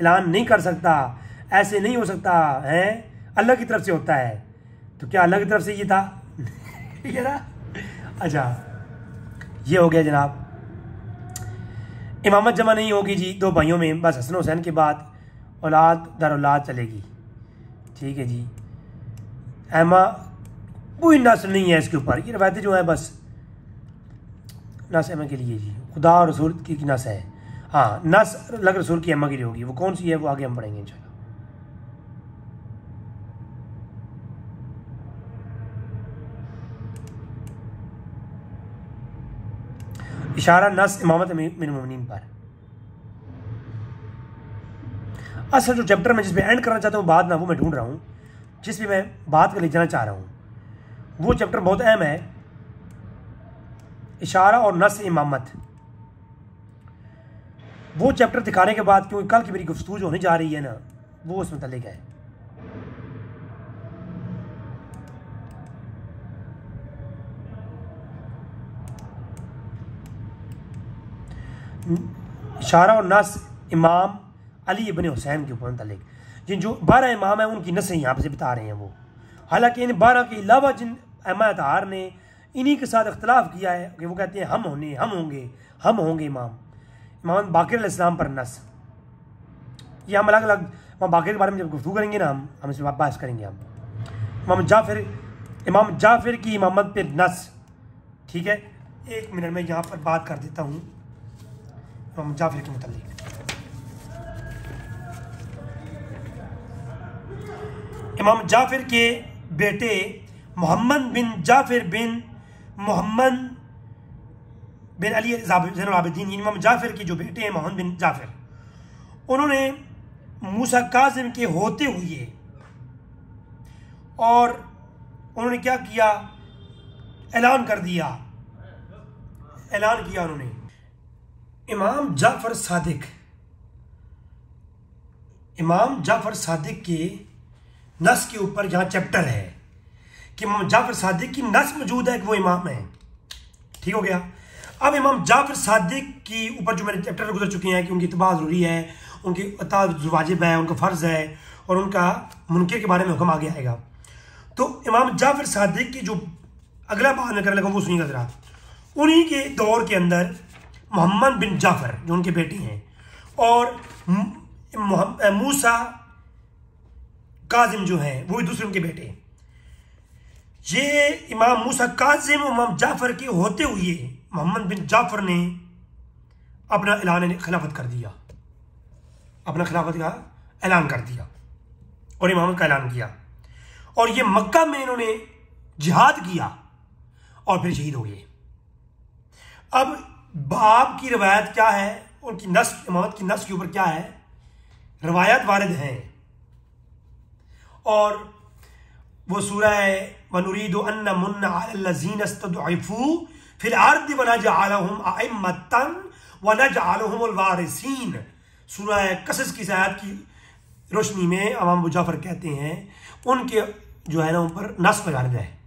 ऐलान नहीं कर सकता, ऐसे नहीं हो सकता है, अल्लाह की तरफ से होता है। तो क्या अल्लाह की तरफ से ये था? ये ना, अच्छा ये हो गया जनाब। इमामत जमा नहीं होगी जी 2 भाइयों में, बस हसन हुसैन के बाद औलाद दर औलाद चलेगी, ठीक है जी। एमा कोई नस्ल नहीं है इसके ऊपर, ये रवायतें जो है बस नस एमा के लिए जी, खुदा और रसूल की नस है। हाँ, नस अलग रसूल की एमा के लिए होगी, वो कौन सी है वो आगे हम पढ़ेंगे इंशाल्लाह। इशारा नस इमामत मिन मोमिनीन पर। असल जो चैप्टर में जिस पे एंड करना चाहता हूँ बात ना, वो मैं ढूंढ रहा हूँ जिस पे मैं बात कर ले जाना चाह रहा हूँ, वो चैप्टर बहुत अहम है, इशारा और नस इमामत। वो चैप्टर दिखाने के बाद, क्योंकि कल की मेरी गुफ्तगू जो होने जा रही है ना वो उस मुतालिक है। इशारा और नस इमाम अली इब्न हुसैन के ऊपर मुतल्लिक जिन जो 12 इमाम हैं उनकी नसें यहाँ से बता रहे हैं वो। हालांकि इन 12 के अलावा जिन अहमदार ने इन्हीं के साथ इख्तलाफ किया है कि वो कहते हैं हम होंगे इमाम बाक़िर अलैहिस्सलाम पर नस। ये हम अलग अलग इमाम बाक़िर के बारे में जब गुफ्तगू करेंगे ना हम इसमें बहस करेंगे। हम इमाम जाफिर की इमामत पर नस। ठीक है, 1 मिनट में यहाँ पर बात कर देता हूँ इमाम जाफिर के मुतालिक। इमाम जाफिर के बेटे मोहम्मद बिन जाफिर बिन मोहम्मद बिन अली ज़ैनुल आबिदीन, इमाम जाफिर के जो बेटे हैं मोहम्मद बिन जाफिर, उन्होंने मूसा काज़िम के होते हुए और उन्होंने क्या किया, ऐलान किया उन्होंने। इमाम जाफर सादिक के नस के ऊपर जहाँ चैप्टर है कि इमाम जाफर सादिक की नस मौजूद है कि वो इमाम है। ठीक हो गया। अब इमाम जाफर सादिक की ऊपर जो मेरे चैप्टर गुजर चुके हैं कि उनकी इत्तबा ज़रूरी है, उनकी इत्तबा वाजिब है, उनका फ़र्ज़ है और उनका मुनकर के बारे में हुक्म आगे आएगा। तो इमाम जाफर सादिक की जो अगला बात में करने लगा वो सुनिएगा ज़रा। उन्हीं के दौर के अंदर मोहम्मद बिन जाफर जो उनके बेटे हैं और मूसा काजिम जो हैं वो भी दूसरे उनके बेटे। ये इमाम मूसा काजिम इमाम जाफर के होते हुए मोहम्मद बिन जाफर ने अपना ऐलान खिलाफत कर दिया, अपना खिलाफत का ऐलान कर दिया और इमामत का ऐलान किया। और ये मक्का में इन्होंने जिहाद किया और फिर शहीद हो गए। अब बाप की रवायत क्या है, उनकी नस इमामत की नस के ऊपर क्या है, रवायत वारिद हैं और वो सूरह वनुरीदु अन्ना मुन्ना अलल्लज़ीना इस्तदअफ़ू फिल अर्दि व नजअलहुम अइम्मतन व नजअलहुमुल वारिसीन, सूरह कसस की आयत की रोशनी में इमाम अबू जाफर कहते हैं उनके जो है ना ऊपर नस वारिद है।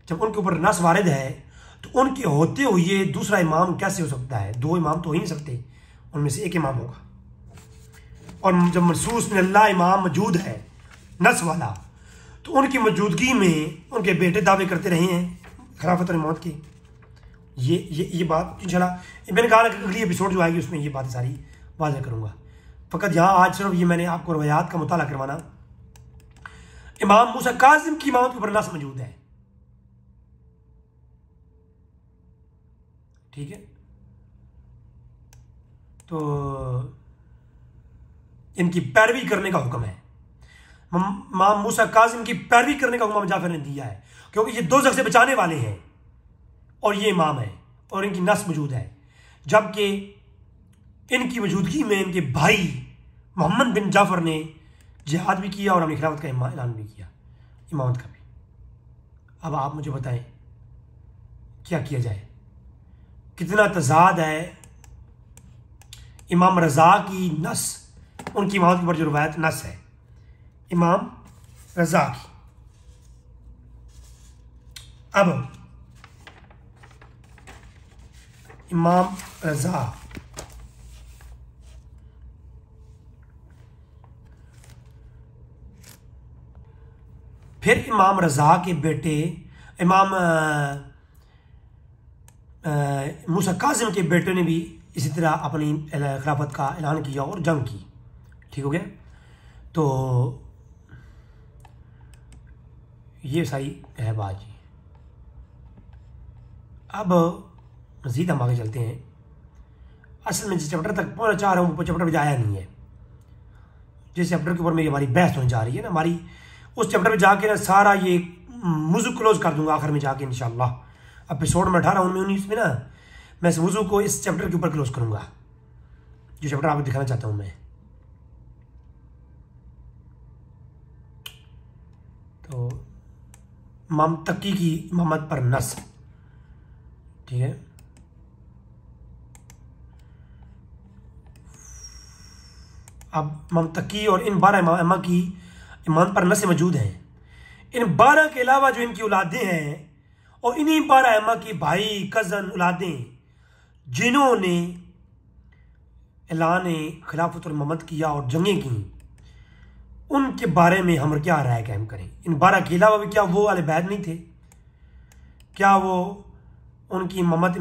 जब उनके ऊपर नस वारिद है तो उनके होते हुए दूसरा इमाम कैसे हो सकता है? 2 इमाम तो हो ही नहीं सकते, उनमें से एक इमाम होगा। और जब मनसूस में अल्लाह इमाम मौजूद है नस वाला, तो उनकी मौजूदगी में उनके बेटे दावे करते रहे हैं खिलाफत और इमामत की। ये बात इंशाल्लाह मैंने कहा कि अगली एपिसोड जो आएगी उसमें ये बात सारी वाज़ेह करूँगा। फ़कत यहाँ आज सिर्फ ये मैंने आपको रवायात का मुताला करवाना। इमाम मूसा काज़िम की इमामत के ऊपर नस मौजूद है। ठीक है, तो इनकी पैरवी करने का हुक्म है। इमाम मूसा काज़िम की पैरवी करने का हुक्म जाफर ने दिया है क्योंकि ये दोज़ख से बचाने वाले हैं और ये इमाम है और इनकी नस मौजूद है। जबकि इनकी मौजूदगी में इनके भाई मोहम्मद बिन जाफर ने जिहाद भी किया और अपनी खिलाफत का ऐलान भी किया, इमामत का भी। अब आप मुझे बताएं क्या किया जाए? कितना तजाद है इमाम रज़ा की नस, उनकी इमामत के ऊपर जो रवायत नस है इमाम रज़ा की। अब इमाम रज़ा फिर इमाम रज़ा के बेटे इमाम मूसा काज़िम के बेटे ने भी इसी तरह अपनी खिलाफत का ऐलान किया और जंग की। ठीक हो गया। तो ये सारी है बात जी। अब मज़ीद हम आगे चलते हैं। असल में जिस चैप्टर तक पहुँचना चाह रहा हूँ वो चैप्टर में आया नहीं है। जिस चैप्टर के ऊपर मेरी हमारी बहस होने जा रही है ना, हमारी उस चैप्टर में जाके ना सारा ये वज़ू क्लोज कर दूंगा आखिर में जाके इंशाअल्लाह। एपिसोड में 18, 19 में ना मैं इस वज़ू को इस चैप्टर के ऊपर क्लोज करूँगा, जो चैप्टर आपको दिखाना चाहता हूँ मैं। तो इमाम तकी की इमामत पर नस। ठीक है, अब इमाम तकी और इन 12 इमाम की इमामत पर नस मौजूद हैं। इन 12 के अलावा जो इनकी औलादें हैं और इन्हीं 12 इमाम की भाई कज़न औलादें जिन्होंने ऐलान खिलाफत और इमामत किया और जंगें की, उनके बारे में हम क्या राय कायम करें? इन 12 के अलावा भी क्या वो अहले बैत नहीं थे? क्या वो उनकी इमामत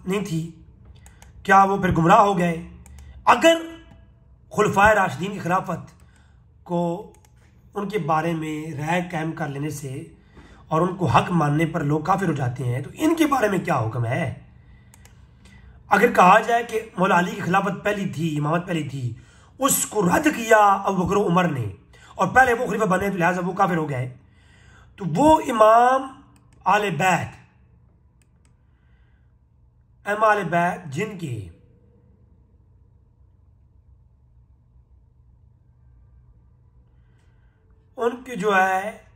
नहीं थी? क्या वो फिर गुमराह हो गए? अगर खुलफाए राशिदीन की खिलाफत को उनके बारे में राय कायम कर लेने से और उनको हक मानने पर लोग काफिर हो जाते हैं, तो इनके बारे में क्या हुक्म है? अगर कहा जाए कि मौला अली की खिलाफत पहली थी, इमामत पहली थी, उसको रद्द किया अबू बकर उमर ने और पहले वो खलीफा बने, तो लिहाजा वो काफिर हो गए, तो वो इमाम आले बैत, आले बैत जिनके उनके जो है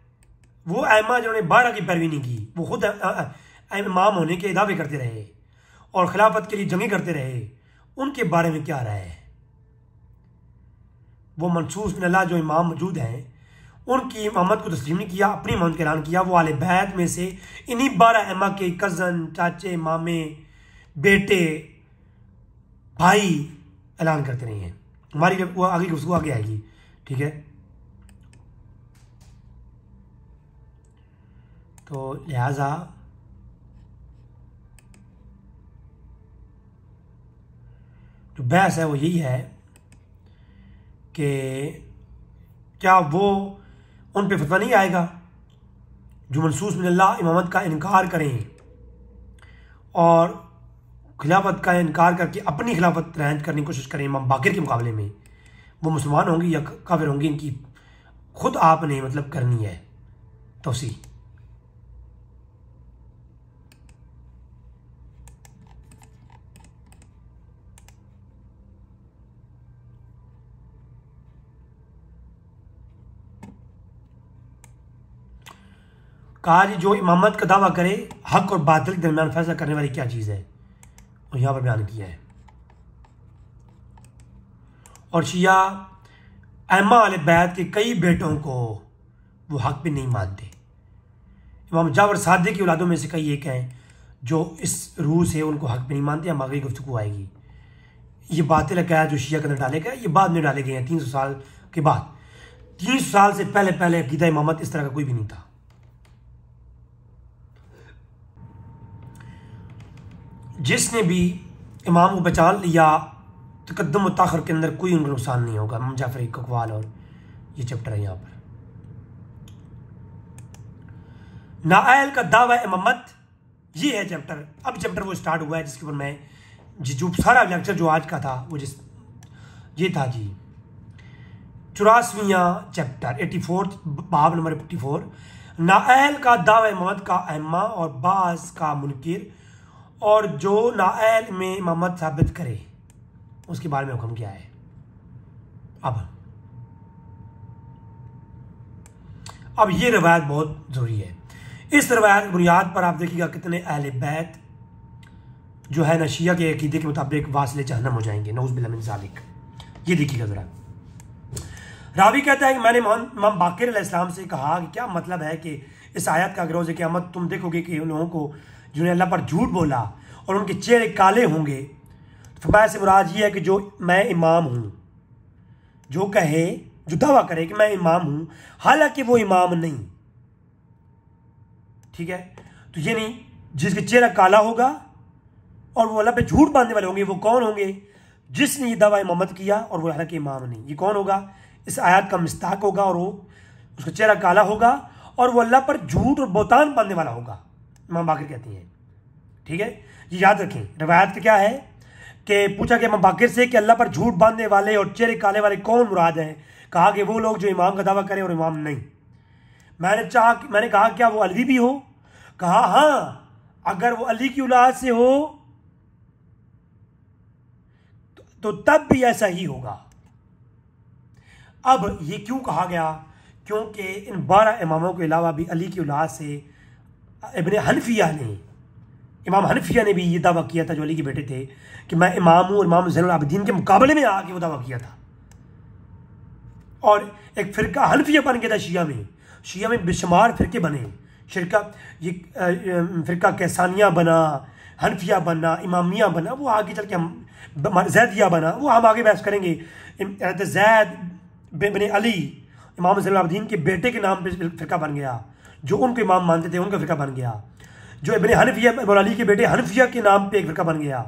वो अहमा जिन्होंने 12 की पैरवी नहीं की, वो खुद इमाम होने के दावे करते रहे और खिलाफत के लिए जंगी करते रहे, उनके बारे में क्या राय है? वो मनसूस बिन अल्लाह जो इमाम मौजूद हैं, उनकी इमामत को तस्लीम नहीं किया, अपनी इमामत का ऐलान किया। वो आले बैत में से इन्हीं 12 अहमा के कज़न, चाचे, मामे, बेटे, भाई ऐलान करते रहे हैं। हमारी वो आगे उसको आगे आएगी, ठीक है? तो लिहाजा जो बहस है वो यही है कि क्या वो उन पे फतवा नहीं आएगा जो मनसूस बिन अल्लाह इमामत का इनकार करें और खिलाफत का इनकार करके अपनी खिलाफत रैंज करने की कोशिश करें इमाम बाकिर के मुकाबले में? वो मुसलमान होंगे या काफिर होंगे, इनकी खुद आपने मतलब करनी है तौसी। कहा जी जो इमामत का दावा करे हक और बातिल के दरमियान फैसला करने वाली क्या चीज़ है, और यहाँ पर बयान किया है। और शिया अहमा वाले बैत के कई बेटों को वो हक पे नहीं मानते। इमाम जाफर सादिक की औलादों में से कई एक हैं जो इस रूह से उनको हक पे नहीं मानते। हम आगे गुफ्तगू आएगी। ये बातिल अक़ायद जो शिया के अंदर डाले गए, ये बाद में डाले गए हैं 300 साल के बाद। 300 साल से पहले अक़ीदा इमामत इस तरह का कोई भी नहीं था। जिसने भी इमाम को पहचान लिया, तकद्दुम व ताख़ुर के अंदर कोई उनका नुकसान नहीं होगा। इमाम जाफर का अक़वाल और ये चैप्टर है यहाँ पर। नाअहल का दावा इमामत, ये है चैप्टर। अब चैप्टर वो स्टार्ट हुआ है जिसके ऊपर मैं जो सारा लेक्चर जो आज का था वो ये था जी 84वां चैप्टर 84 बाब नंबर 54। नाअहल का दावा इमामत का अहमा और बास का मुनकिर, और जो नाअहल में इमामत साबित करे उसके बारे में हुक्म क्या है। अब ये रवायत बहुत ज़रूरी है। इस रवायत की बुनियाद पर आप देखिएगा कितने अहले बैत जो है ना शिया के अकीदे के मुताबिक वासिले जहन्नम हो जाएंगे, नऊज़ बिल्लाह मिन ज़ालिक। ये देखिएगा ज़रा। रावी कहता है कि मैंने इमाम बाकिर अलैहिस्सलाम से कहा कि क्या मतलब है कि इस आयत का रोज़े क़यामत तुम देखोगे कि उन लोगों को जिन्होंने अल्लाह पर झूठ बोला और उनके चेहरे काले होंगे। फरमाया से मुराद ये है कि जो मैं इमाम हूँ, जो कहे, जो दावा करे कि मैं इमाम हूँ हालांकि वो इमाम नहीं, ठीक है? तो ये नहीं, जिसके चेहरा काला होगा और वो अल्लाह पे झूठ बांधने वाले होंगे। वो कौन होंगे? जिसने ये दावा इमामत किया और वो हालांकि इमाम नहीं। ये कौन होगा? इस आयत का मिस्ताक होगा और वो उसका चेहरा काला होगा और वो अल्लाह पर झूठ और बौतान बांधने वाला होगा। इमाम बाकिर कहती हैं, ठीक है? ये याद रखें। रवायत का क्या है कि पूछा कि इमाम बाकिर से कि अल्लाह पर झूठ बांधने वाले और चेहरे काले वाले कौन मुराद हैं? कहा कि वो लोग जो इमाम का दावा करें और इमाम नहीं। मैंने कहा क्या वो अली भी हो? कहा हाँ, अगर वो अली की औलाद से हो तो तब भी ऐसा ही होगा। अब ये क्यों कहा गया? क्योंकि इन 12 इमामों के अलावा भी अली की औलाद से इब्न हनफिया ने, इमाम हनफिया ने भी ये दावा किया था जो अली के बेटे थे कि मैं इमाम हूँ। इमाम ज़ैनुल आबिदीन के मुकाबले में आके वो दावा किया था। और एक फ़िरका हनफिया बन गया था शिया में बेशुमार फ़िरके बने। ये फ़िरका कैसानिया बना, हनफिया बनना, इमामिया बनना, वो आगे चल के हम जैदिया बना, वो हम आगे बहस करेंगे। जैद बिन अली इमाम ज़ैनुल आबिदीन के बेटे के नाम पे फ़िरका बन गया, जो उनको इमाम मानते थे उनका फ़िरका बन गया। जो इब्न हनफिया मौला अली के बेटे हनफिया के नाम पे एक फ़िरका बन गया,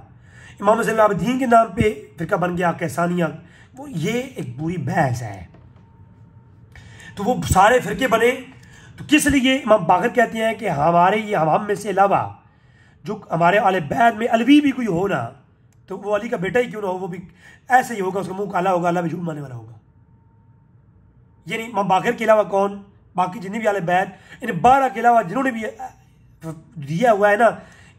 इमाम ज़ैनुल आबिदीन के नाम पे फ़िरका बन गया कैसानिया। वो ये एक बुरी बहस है। तो वो सारे फ़िरके बने, तो किस लिए इमाम बाक़र कहते हैं कि हमारे ये हम में से अलावा जो हमारे आले बैत में अलवी भी कोई हो ना, तो वो अली का बेटा ही क्यों ना हो, वो भी ऐसे ही होगा, उसका मुंह काला होगा, अल्लाह भी झूठ मानने वाला होगा। ये नहीं, इमाम बाक़र के अलावा कौन, बाकी जितने भी आले बैत, इन 12 के अलावा जिन्होंने भी दिया हुआ है ना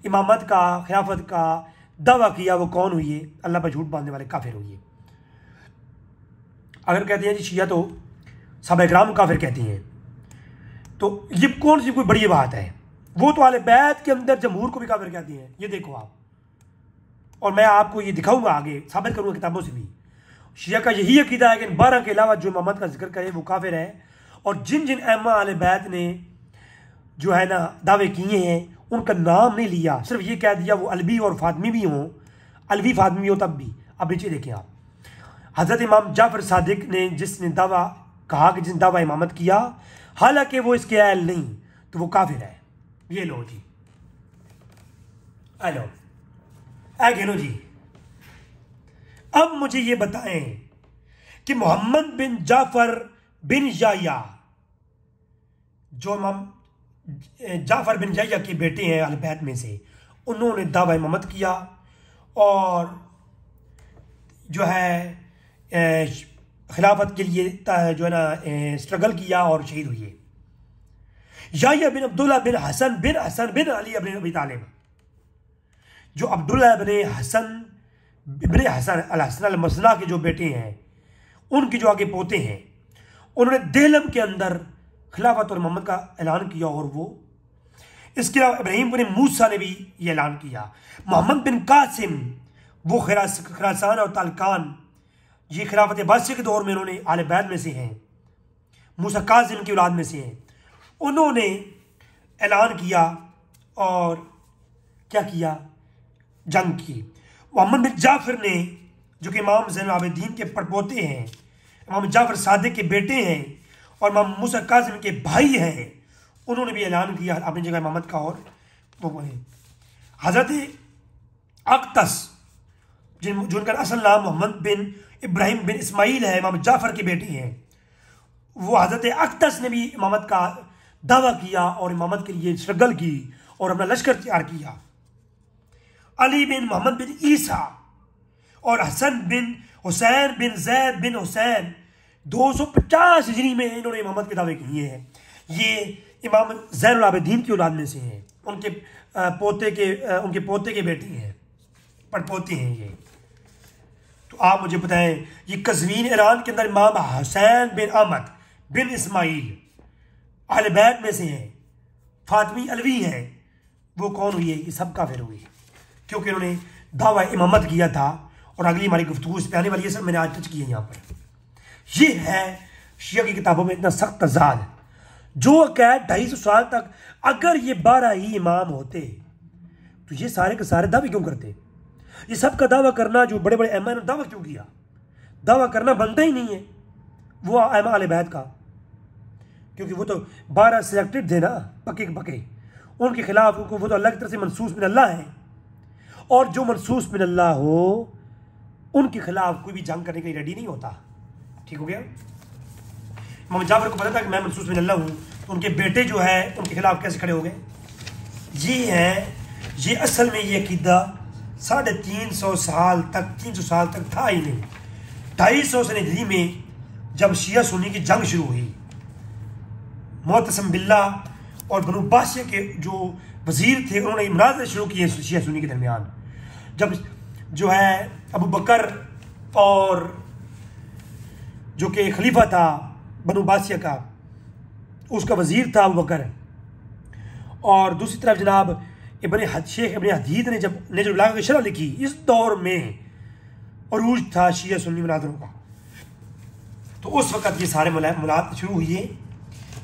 इमामत का, खिलाफत का दावा किया, वो कौन हुई है? अल्लाह पर झूठ बांधने वाले काफिर हुई है। अगर कहते हैं जी शिया तो साहबा इकराम काफिर कहती हैं, तो ये कौन सी कोई बड़ी बात है? वो तो आले बैत के अंदर जमहूर को भी काफिर कहती हैं। ये देखो आप, और मैं आपको ये दिखाऊंगा, आगे साबित करूंगा किताबों से भी। शिया का यही अकीदा है कि इन 12 के अलावा जो इमामत का जिक्र करे वो काफिर है। और जिन जिन अम्मा आले बैत ने जो है ना दावे किए हैं, उनका नाम नहीं लिया, सिर्फ ये कह दिया वो अलवी और फातमी भी हों, अलवी फातमी भी हो तब भी। अब नीचे देखें आप, हज़रत इमाम जाफर सादिक ने जिसने दावा कहा कि जिसने दावा इमामत किया, हालांकि वो इसके अहल नहीं, तो वो काफिर है। ये लो जी, हेलो लो जी। अब मुझे ये बताएं कि मोहम्मद बिन जाफर बिन याया, जो इमाम जाफर बिन याया के बेटे हैं अहले बैत में से, उन्होंने दावा इमामत किया और जो है खिलाफत के लिए जो है ना स्ट्रगल किया और शहीद हुए। याया बिन अब्दुल्ला बिन हसन बिन अली बिन अबी तालिब, जो अब्दुल्ला बिन हसन अल हसन अल मसना के जो बेटे हैं, उनके जो आगे पोते हैं, उन्होंने देहलम के अंदर खिलाफत और इमामत का ऐलान किया। और वो इसके अलावा इब्राहिम बिन मूसा ने भी ये ऐलान किया। मोहम्मद बिन कासिम, वो खरासान और तालकान, ये खिलाफत अब्बासिया के दौर में उन्होंने आले बैत में से हैं, मूसा कासिम की औलाद में से हैं, उन्होंने ऐलान किया और क्या किया, जंग की। मोहम्मद बिन जाफर ने, जो कि इमाम ज़ैनुल आबिदीन के पड़पोते हैं, इमाम जाफर सादिक के बेटे हैं और इमाम मूसा कासिम के भाई हैं, उन्होंने भी ऐलान किया अपनी जगह इमामत का। और वो है हज़रत अक्तस, जिनका असल नाम मोहम्मद बिन इब्राहिम बिन इस्माइल है, इमाम जाफर के बेटे हैं, वो हज़रत अक्तस ने भी इमामत का दावा किया और इमामत के लिए स्ट्रगल की और अपना लश्कर तैयार किया। अली बिन मोहम्मद बिन ईसा और हसन बिन हुसैन बिन जैद बिन हुसैन 250 हिजरी में इन्होंने इमामत के दावे किए हैं। ये इमाम ज़ैनुल आबिदीन की औलाद में से हैं, उनके पोते के बेटे हैं, पड़पोते हैं ये। तो आप मुझे बताएं, ये कज़वीन ईरान के अंदर इमाम हुसैन बिन अहमद बिन इस्माइल अहले बैत में से हैं, फातमी अलवी हैं, वो कौन हुई है? ये सब काफिर हुई, क्योंकि उन्होंने दावा इमामत किया था। और अगली हमारी गुफ्तगू इस पे आने वाली है, सब मैंने आज टच किया यहाँ पर। ये है शिया की किताबों में इतना सख्त तज़ाद, जो क्या 250 साल तक अगर ये 12 ही इमाम होते तो ये सारे के सारे दावे क्यों करते? ये सब का दावा करना, जो बड़े बड़े अहमा ने दावा क्यों किया? दावा करना बनता ही नहीं है वो अहमा आले बैत का, क्योंकि वो तो 12 सिलेक्टेड थे ना, पके पके, उनके खिलाफ वो तो अल्लाह की तरफ से मनसूस मिन अल्लाह है, और जो मनसूस मिन अल्लाह हो उनके खिलाफ कोई भी जंग करने के लिए रेडी नहीं होता। ठीक हो गया? इमाम जाफर को पता था कि मैं मनसूस मिन अल्लाह हूँ, तो उनके बेटे जो है उनके खिलाफ कैसे खड़े हो गए? ये असल में ये अकीदा 350 साल तक 300 साल तक था ही नहीं। 250 सने हिजरी में जब शिया सुन्नी की जंग शुरू हुई, मोतसम बिल्लाह और बनु बासिया के जो वजीर थे, उन्होंने मुनाज़रे शुरू किए शिया सुन्नी के दरमियान। जब जो है अबू बकर और जो कि खलीफा था बनु बासिया का, उसका वजीर था अबू बकर, और दूसरी तरफ जनाब शेख इब्न हदीद ने जब नजरुल बलागा की शरह लिखी, इस दौर में अरूज था शिया सुन्नी मुनाज़रों का। तो उस वक़्त ये सारे मुलाक़ात शुरू हुई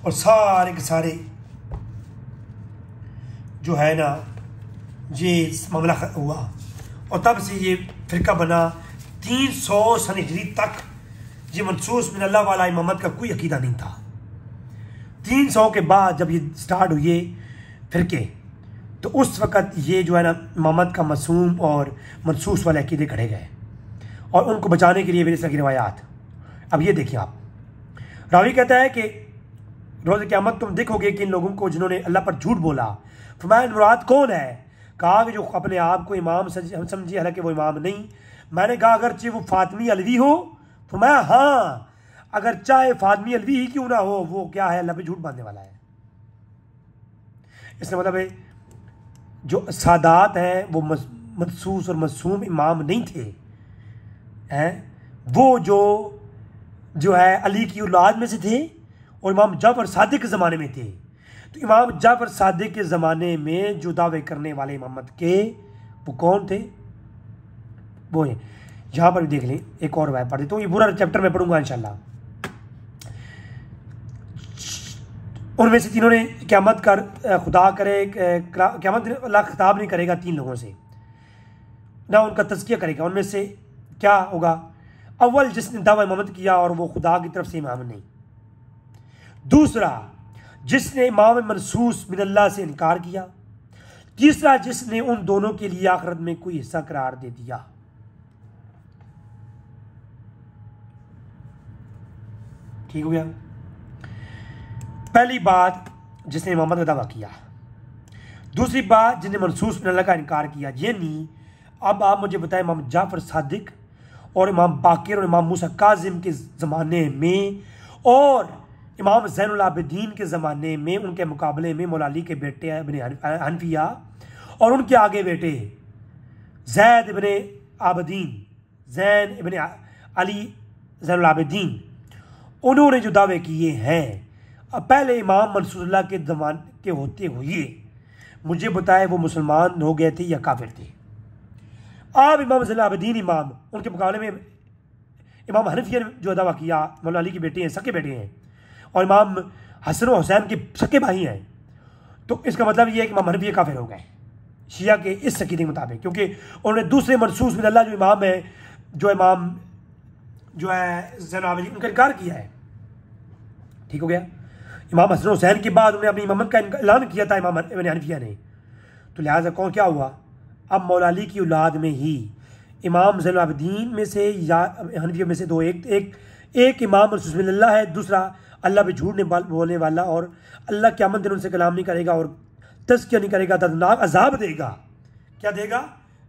और सारे के सारे जो है ना ये मामला हुआ और तब से ये फ़िरका बना। 300 सन हिजरी तक ये मनसूस बिन अल्लाह वाला इमामत का कोई अकीदा नहीं था। 300 के बाद जब ये स्टार्ट हुए फ़िरके, तो उस वक़्त ये जो है ना इमामत का मासूम और मनसूस वाले अकीदे खड़े गए और उनको बचाने के लिए मेरे की रवायात। अब ये देखिए आप, रावी कहता है कि रोज़ क़यामत तुम देखोगे कि इन लोगों को जिन्होंने अल्लाह पर झूठ बोला, फरमाया मुराद कौन है? कहा कि जो अपने आप को इमाम समझिए, हालांकि वो इमाम नहीं। मैंने कहा अगरचे वो फातमी अलवी हो? फरमाया हाँ, अगर चाहे फातमी अलवी ही क्यों ना हो, वो क्या है? अल्लाह पे झूठ बांधने वाला है। इसका मतलब है जो सादात हैं वो मनसूस और मासूम इमाम नहीं थे, हैं वो जो है अली की औलाद में से थे और इमाम जाफर सादिक के ज़माने में थे। तो इमाम जाफर सादिक के ज़माने में जो दावे करने वाले इमामत के, वो कौन थे? वो हैं, यहाँ पर भी देख लें, एक और वाय पढ़ देता हूँ, ये पूरा चैप्टर में पढ़ूंगा इंशाल्लाह। उनमें से तीनों ने क़यामत कर खुदा करे, क़यामत अल्लाह खिताब नहीं करेगा 3 लोगों से, ना उनका तज़किया करेगा। उनमें से क्या होगा? अव्वल जिसने दावा इमामत किया और वो खुदा की तरफ से इमाम नहीं। दूसरा जिसने इमाम मनसूस बिन अल्लाह से इनकार किया। तीसरा जिसने उन दोनों के लिए आखिरत में कोई हिस्सा करार दे दिया। ठीक हो गया? पहली बात जिसने इमामत का दावा किया, दूसरी बात जिसने मनसूस बिन अल्लाह का इनकार किया। यानी अब आप मुझे बताएं, इमाम जाफर सादिक और इमाम बाकिर और इमाम मूसा काजिम के ज़माने में और इमाम ज़ैनुल आबिदीन के ज़माने में उनके मुकाबले में मौला अली के बेटे इब्ने हनफिया और उनके आगे बेटे ज़ैद इब्ने आबिदीन, ज़ैन इब्ने अली ज़ैनुल आबिदीन, उन्होंने जो दावे किए हैं, पहले इमाम मनसूरुल्लाह के ज़माने के होते हुए मुझे बताए वो मुसलमान हो गए थे या काफिर थे। अब इमाम ज़ैनुल आबिदीन इमाम, उनके मुकाबले में इमाम हनफिया ने जो दावा किया, मौला अली के बेटे हैं, सके बेटे हैं और इमाम हसन और हुसैन के सके भाई हैं, तो इसका मतलब ये है कि इमाम हनफिया काफिर हो गए शिया के इस अकीदे के मुताबिक, क्योंकि उन्होंने दूसरे मनसूस बिन अल्लाह जो इमाम है, जो इमाम जो है ज़ैनुल आबिदीन, उनका इनकार किया है। ठीक हो गया? इमाम हसन हुसैन के बाद उन्होंने अपनी इमामत का ऐलान किया था इमाम इब्ने हनफिया ने। तो लिहाजा कौन क्या हुआ? अब मौला अली की औलाद में ही इमाम ज़ैनुल आबिदीन में से या हनफिया में से दो, एक इमाम मनसूस बिन अल्लाह है, दूसरा अल्लाह पे झूठ नहीं बोलने वाला और अल्लाह क़यामत दिन उनसे कलाम नहीं करेगा और तज़किया नहीं करेगा, दर्दनाक अजाब देगा। क्या देगा?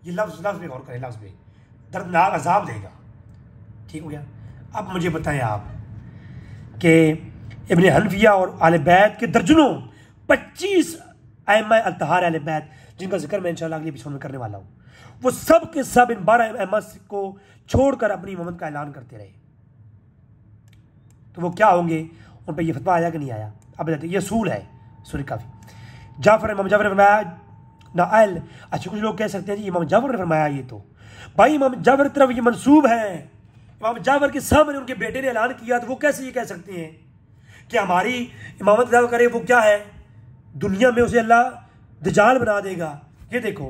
ये लफ्ज़ पे गौर करें, लफ्ज़ पे दर्दनाक अजाब देगा। ठीक हो गया? अब मुझे बताएं आप कि इब्ने हनफिया और आले बैत के दर्जनों 25 अइम्मा अत्तहार आले बैत, जिनका जिक्र मैं इंशाअल्लाह अगले एपिसोड में करने वाला हूँ, वो सब के सब इन 12 अइम्मा को छोड़कर अपनी इमामत का ऐलान करते रहे। तो वो क्या होंगे? उन पर यह फतवा आया कि नहीं आया? अब बताते, ये सूल है सूर्य काफ़ी। इमाम जाफर ने फरमाया ना अल, अच्छा कुछ लोग कह सकते हैं जी इमाम जाफर ने फरमाया, ये तो भाई इमाम जाफर की तरफ ये मंसूब है, इमाम जाफर के सामने उनके बेटे ने ऐलान किया, तो वो कैसे ये कह सकते हैं कि हमारी इमामत दावा करे? वो क्या है, दुनिया में उसे अल्लाह दजाल बना देगा। ये देखो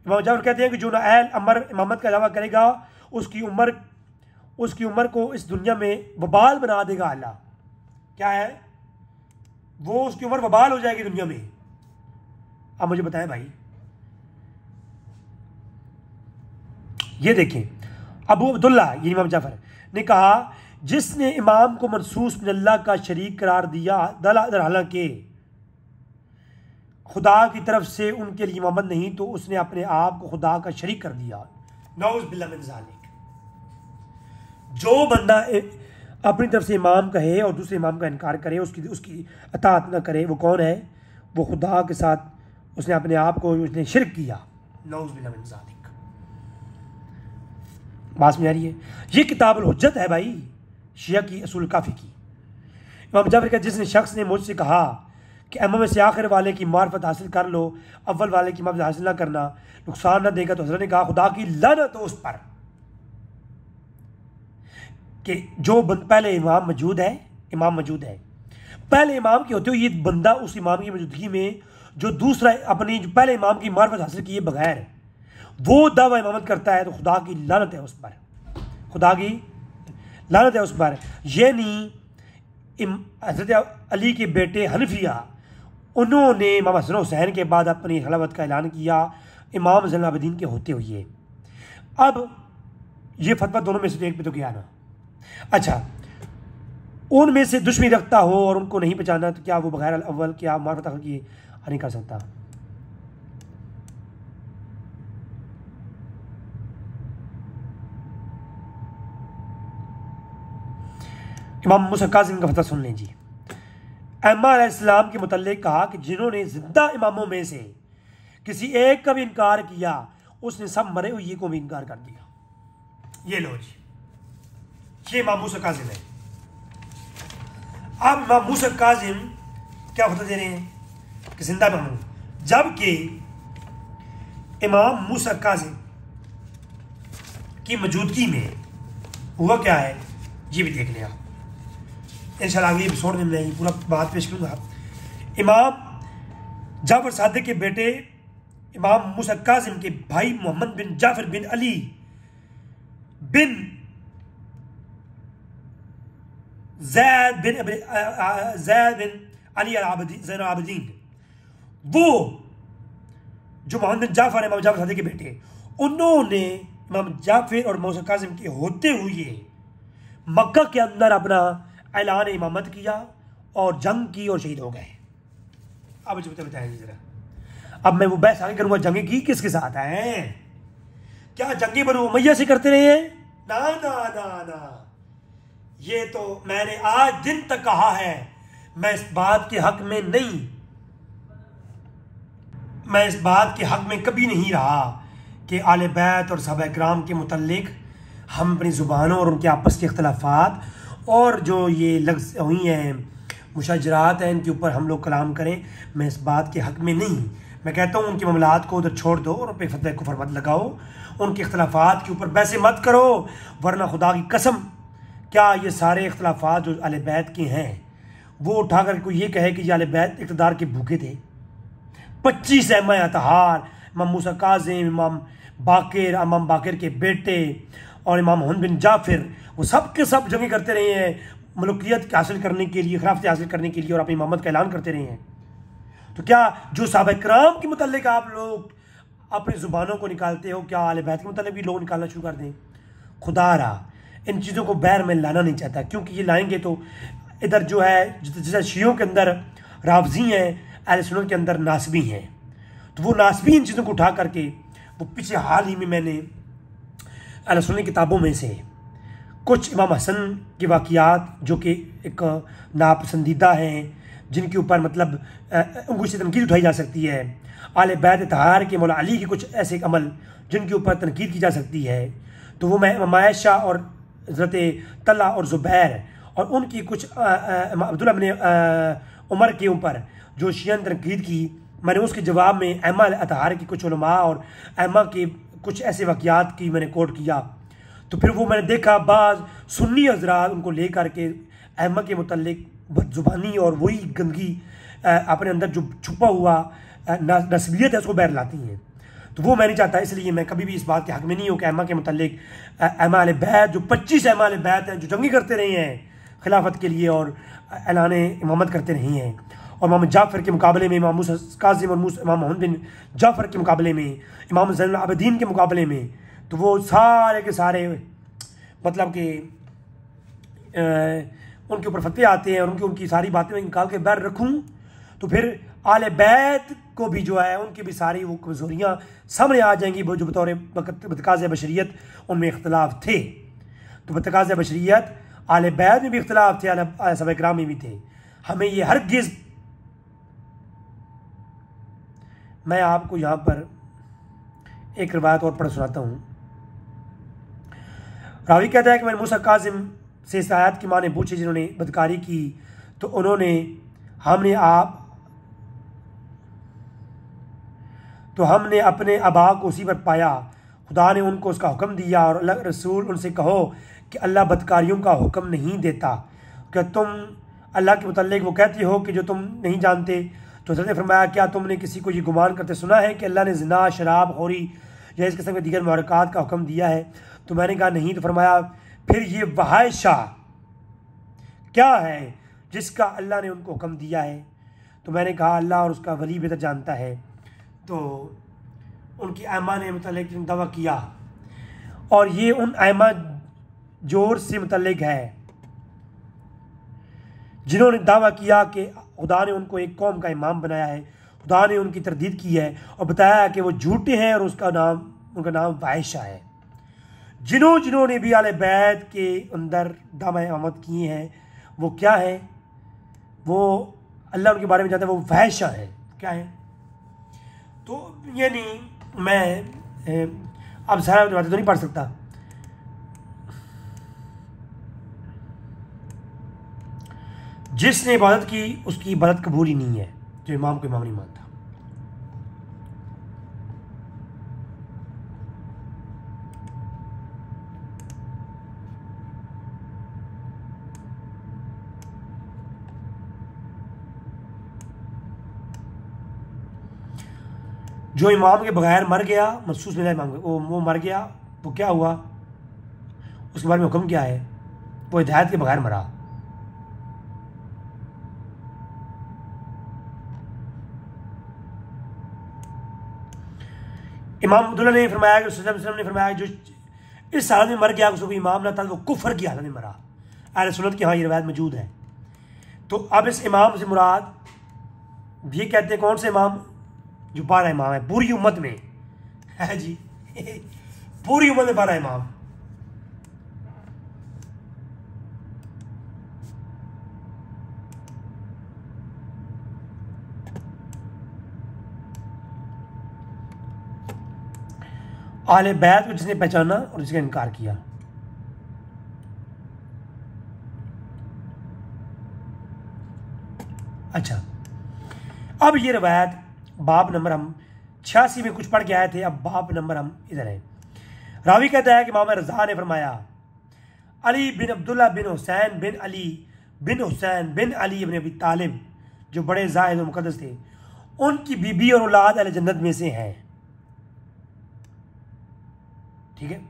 इमाम जाफर कहते हैं कि जो ना अल अमर इमामत का दावा करेगा उसकी उम्र को इस दुनिया में वबाल बना देगा अल्लाह। क्या है वो? उसकी उम्र वबाल हो जाएगी दुनिया में। अब मुझे बताएं भाई, ये देखें, अबू अब्दुल्ला ये इमाम जाफर ने कहा जिसने इमाम को मनसूस बिन अल्लाह का शरीक करार दिया, हालांकि खुदा की तरफ से उनके लिए इमामत नहीं, तो उसने अपने आप को खुदा का शरीक कर दिया। नऊज़ बिल्लाह मिन ज़ालिक। जो बंदा अपनी तरफ से इमाम कहे और दूसरे इमाम का इनकार करे, उसकी अताअत न करे, वो कौन है? वो खुदा के साथ उसने अपने आप को उसने शिरक किया। नऊज़ बिल्लाह मिन ज़ालिक। बात में आ रही है? ये किताबुल हुज्जत है भाई, शिया की असूल काफ़ी की। इमाम जाफर का जिसने शख्स ने मुझसे कहा कि अम्मा में से आखिर वाले की मार्फत हासिल कर लो, अव्वल वाले की मार्फत हासिल ना करना नुकसान ना देगा, तो हज़रत ने कहा खुदा की लानत हो उस पर कि जो पहले इमाम मौजूद है, पहले इमाम के होते हुए ये बंदा उस इमाम की मौजूदगी में जो दूसरा अपनी जो पहले इमाम की मार्फत हासिल किए बगैर वो दावा इमामत करता है तो खुदा की लानत है उस पर, खुदा की लानत है उस पर। ये नहीं हज़रत अली के बेटे हनफिया, उन्होंने इमाम हसन हुसैन के बाद अपनी खिलाफत का ऐलान किया इमाम ज़ैनुल आबिदीन के होते हुए। अब ये फतवा दोनों में से एक पे तो गया ना। अच्छा, उनमें से दुश्मनी रखता हो और उनको नहीं पहचाना तो क्या वो बगैर अव्वल क्या मार्फत हासिल किए नहीं कर सकता? इमाम मूसा काज़िम का फतवा सुन लें जी। अम्मा अलैहिस्सलाम के मुतल्लिक कहा कि जिन्होंने जिंदा इमामों में से किसी एक का भी इनकार किया उसने सब मरे हुए को भी इनकार कर दिया। ये लो जी, ये इमाम मूसा काज़िम है। अब इमाम मूसा काज़िम क्या फतवा दे रहे हैं कि जिंदा इमाम, जबकि इमाम मूसा काज़िम की मौजूदगी में हुआ क्या है ये भी देख लें आप। इंशाल्लाह अगले एपिसोड में मैं पूरा बात पेश करूँगा। इमाम जाफर सादिक के बेटे इमाम मूसा काज़िम के भाई मोहम्मद बिन जाफर बिन अली बिन ज़ैद बिन अली ज़ैनुल आबिदीन, वो जो मोहम्मद बिन जाफर है इमाम जाफर सादिक के बेटे, उन्होंने इमाम जाफर और मूसा काज़िम के होते हुए मक्का के अंदर अपना ऐलान इमामत किया और जंग की और शहीद हो गए। अब मुझे बताएं जरा, अब मैं वो बहस आगे करूंगा जंगे की किसके साथ है? क्या जंगे बनु उमैया से करते रहे हैं? ना ना ना ना, ये तो मैंने आज दिन तक कहा है, मैं इस बात के हक में नहीं, मैं इस बात के हक में कभी नहीं रहा कि आले बैत और सहाबा इकराम के मुतल्लिक हम अपनी ज़ुबानों और उनके आपस के इख्तलाफात और जो ये लफ्ज़ हुई हैं मुशाजरात हैं इनके ऊपर हम लोग कलाम करें। मैं इस बात के हक में नहीं, मैं कहता हूँ उनके मामलात को उधर छोड़ दो और उन पर फतवा कुफर मत लगाओ, उनके इख्तलाफात के ऊपर बहसें मत करो, वरना खुदा की कसम क्या ये सारे इख्तलाफात जो अहले बैत के हैं वो उठा कर कोई ये कहे कि ये अहले बैत इक़्तिदार के भूखे थे? 25 अइम्मा अतहार, इमाम मूसा काज़िम, इमाम बाकिर के बेटे और इमाम मोहम्मद बिन जाफर, वो सब के सब जंगें करते रहे हैं मलूकियत हासिल करने के लिए, खिलाफत हासिल करने के लिए और अपनी इमामत का ऐलान करते रहे हैं। तो क्या जो सहाबा इकराम के मुतल्लिक आप लोग अपनी ज़ुबानों को निकालते हो, क्या आले बैत के मुतल्लिक भी लोग निकालना शुरू कर दें? खुदा रहा इन चीज़ों को बैर में लाना नहीं चाहता, क्योंकि ये लाएंगे तो इधर जो है जैसे शियों के अंदर रावजी हैं, अहले सुन्नत के अंदर नासबी हैं, तो वो नासबी इन चीज़ों को उठा करके वो पीछे हाल ही में मैंने अहले सुन्नत किताबों में से कुछ इमाम हसन के वाक़ियात जो कि एक नापसंदीदा हैं, जिनके ऊपर मतलब उंगली से तनकीद उठाई जा सकती है, आले बैत तहार के मौला अली के कुछ ऐसे अमल जिनके ऊपर तनकीद की जा सकती है, तो वो मैं मायशा और हज़रत तल्हा और ज़ुबैर और उनकी कुछ अब्दुल्ला इब्न उमर के ऊपर जो शिया ने तनकीद की, मैंने उसके जवाब में अइम्मा अतहार की कुछ उलमा और अइम्मा के कुछ ऐसे वाक़ियात की मैंने कोट किया। तो फिर वो मैंने देखा बाज़ सुन्नी हज़रात उनको ले करके अइम्मा के मुतल्लिक बदजुबानी और वही गंदगी अपने अंदर जो छुपा हुआ नस्बियत है उसको बैर लाती हैं। तो वो मैं नहीं चाहता, इसलिए मैं कभी भी इस बात के हक में नहीं हूँ कि अइम्मा के मुतल्लिक अइम्मा अहले बैत जो 25 अइम्मा अहले बैत हैं जो जंगी करते रहे हैं खिलाफत के लिए और ऐलान इमामत करते रहे हैं, और इमाम जाफ़र के मुकाबले में इमाम मूसा काज़िम और इमाम मोहम्मद बिन जाफ़र के मुकाबले में, इमाम ज़ैनुल आबिदीन के मुकाबले में, तो वो सारे के सारे मतलब कि उनके ऊपर फतवे आते हैं और उनकी सारी बातें मैं निकाल के बैर रखूँ तो फिर आले बैत को भी जो है उनकी भी सारी वो कमज़ोरियाँ सामने आ जाएंगी जो बतौर बतकाज़ बशरियत उनमें इख्तलाफ थे। तो बतकाज़ बशरियत आले बैत में भी इख्तलाफ थे, सहाबा इकराम में भी थे। हमें ये हरगिज़, मैं आपको यहाँ पर एक रिवायत और पढ़ सुनाता हूँ। रावी कहता है कि मैंने मूसा काज़िम से इस आयत की माँ ने पूछी जिन्होंने बदकारी की, तो उन्होंने हमने अपने अबा को उसी पर पाया, खुदा ने उनको उसका हुक्म दिया और अल्लाह रसूल उनसे कहो कि अल्लाह बदकारियों का हुक्म नहीं देता। क्या तुम अल्लाह के मुतल्लिक वो कहते हो कि जो तुम नहीं जानते, तो हज़रत ने फरमाया, क्या तुमने किसी को ये गुमान करते सुना है कि अल्लाह ने ज़िना, शराब खोरी या इस किस्म के दीगर मुहर्रकात का हुक्म दिया है? तो मैंने कहा नहीं। तो फरमाया, फिर ये वहायशा क्या है जिसका अल्लाह ने उनको हुक्म दिया है? तो मैंने कहा अल्लाह और उसका वली बेहतर जानता है। तो उनकी आयमा ने मुतल्लिक दावा किया, और ये उन आयमा जोर से मुतल्लिक है जिन्होंने दावा किया कि खुदा ने उनको एक कौम का इमाम बनाया है। खुदा ने उनकी तरदीद की है और बताया कि वो झूठे हैं और उनका नाम वायशा है। जिन्होंने भी आले बैत के अंदर दावा इमामत किए हैं वो क्या है? वो अल्लाह उनके बारे में जानता है, वो वायशा है। क्या है? तो यानी मैं अब सारा बातें तो नहीं पढ़ सकता। जिसने इबादत की उसकी इबादत कबूल ही नहीं है, जो इमाम को इमाम नहीं मानता। जो इमाम के बगैर मर गया, महसूस मिला इमाम वो मर गया, वो क्या हुआ, उसके बारे में हुक्म क्या है? वो हिदायत के बगैर मरा। इमाम अब्दुल्ला ने फरमाया कि वसल्लम ने फरमाया जो इस हालत में मर गया उसको इमाम ना था, वो कुफर की हालत में मरा। अहले सुन्नत की हाँ ये रवायत मौजूद है। तो अब इस इमाम से मुराद ये कहते हैं कौन से इमाम? जो 12 इमाम है पूरी उम्मत में है जी पूरी उम्मत में 12 इमाम। आले बैत को जिसने पहचाना और जिसका इनकार किया। अच्छा, अब ये रवायत बाब नंबर हम 86 में कुछ पढ़ के आए थे। अब बाब नंबर हम इधर है। रावी कहता है कि इमाम रज़ा ने फरमाया, अली बिन अब्दुल्ला बिन हुसैन बिन अली बिन हुसैन बिन अली इब्न अबी तालिब जो बड़े ज़ाहिद और मुक़द्दस थे, उनकी बीबी और औलाद अहले जन्नत में से हैं। ठीक है।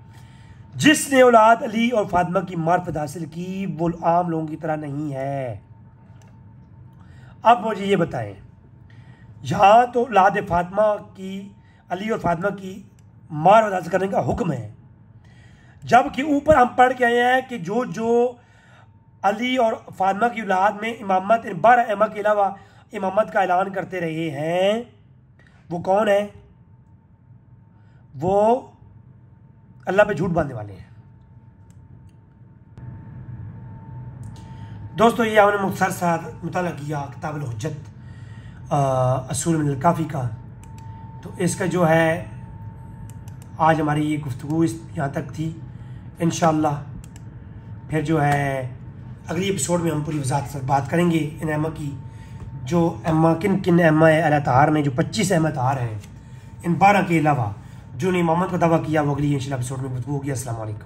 जिसने औलाद अली और फातिमा की मार्फत हासिल की वो आम लोगों की तरह नहीं है। अब मुझे ये बताएं, यहाँ तो औलाद फातिमा की, अली और फातिमा की मार्फत हासिल करने का हुक्म है, जबकि ऊपर हम पढ़ के आए हैं कि जो जो अली और फातिमा की औलाद में इमामत, इन 12 अइम्मा के अलावा इमामत का ऐलान करते रहे हैं, वो कौन है? वो अल्लाह पे झूठ बांधने वाले हैं। दोस्तों, ये हमने मुख्तसर सा मुताला किया किताब अल हुज्जत असूल मिनल काफ़ी का। तो इसका जो है आज हमारी ये गुफ्तगू इस यहाँ तक थी। इंशाअल्लाह फिर जो है अगली एपिसोड में हम पूरी वजाहत से बात करेंगे इन अइम्मा की, जो अइम्मा किन किन अइम्मा अहले ताहार में, जो 25 अइम्मा ताहार हैं इन 12 के अलावा, जो ने इमामत का दावा किया, वो अगली इंशाअल्लाह एपिसोड में गुफ्तगू होगी। अस्सलाम वालेकुम।